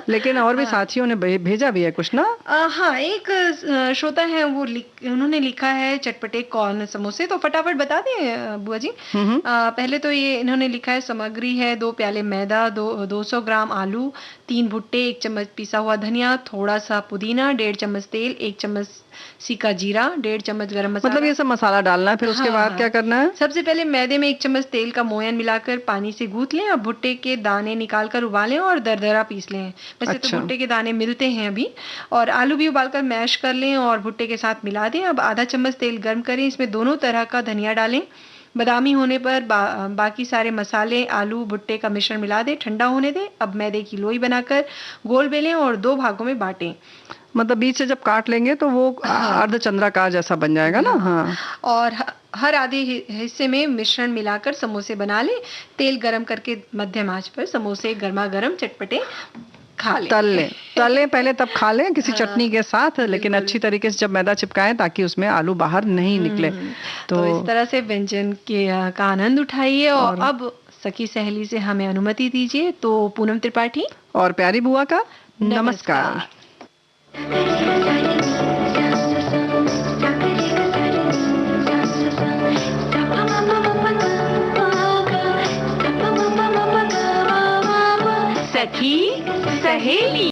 लेकिन और भी साथियों ने भेजा भी है कुछ ना। हाँ, एक श्रोता है वो उन्होंने लिखा है चटपटे कॉर्न समोसे, तो फटाफट बता दें बुआ जी। पहले तो ये इन्होंने लिखा है सामग्री है 2 प्याले मैदा, 200 ग्राम आलू, 3 भुट्टे, 1 चम्मच पिसा हुआ धनिया, थोड़ा सा पुदीना, 1.5 चम्मच तेल, 1 चम्मच सीका जीरा, 1.5 चम्मच गरम मसाला। मतलब ये सब मसाला डालना है, फिर उसके बाद क्या करना है? सबसे पहले मैदे में 1 चम्मच तेल का मोयन मिलाकर पानी से गूंथ लें और भुट्टे के दाने निकाल कर उबालें और दरदरा पीस लें। वैसे तो भुट्टे के दाने मिलते हैं अभी। और आलू भी उबालकर मैश कर लें और भुट्टे के साथ मिला दें। अब आधा चम्मच तेल गर्म करें, इसमें दोनों तरह का धनिया डालें। बादामी होने पर बाकी सारे मसाले, आलू, भुट्टे का मिश्रण मिला दें, ठंडा होने दें। अब मैदे की लोई बनाकर गोल बेलें और 2 भागों में बांटें। मतलब बीच से जब काट लेंगे तो वो अर्धचंद्राकार जैसा बन जाएगा ना। हाँ। और हर आधे हिस्से में मिश्रण मिलाकर समोसे बना लें। तेल गरम करके मध्यम आंच पर समोसे गर्मा गर्म चटपटे खा लें। तल लें पहले, तब खा लें किसी चटनी के साथ, लेकिन अच्छी तरीके से जब मैदा चिपकाएं ताकि उसमें आलू बाहर नहीं निकले। तो इस तरह से व्यंजन का आनंद उठाइए। और अब सखी सहेली से हमें अनुमति दीजिए। तो पूनम त्रिपाठी और प्यारी बुआ का नमस्कार। सखी सहेली।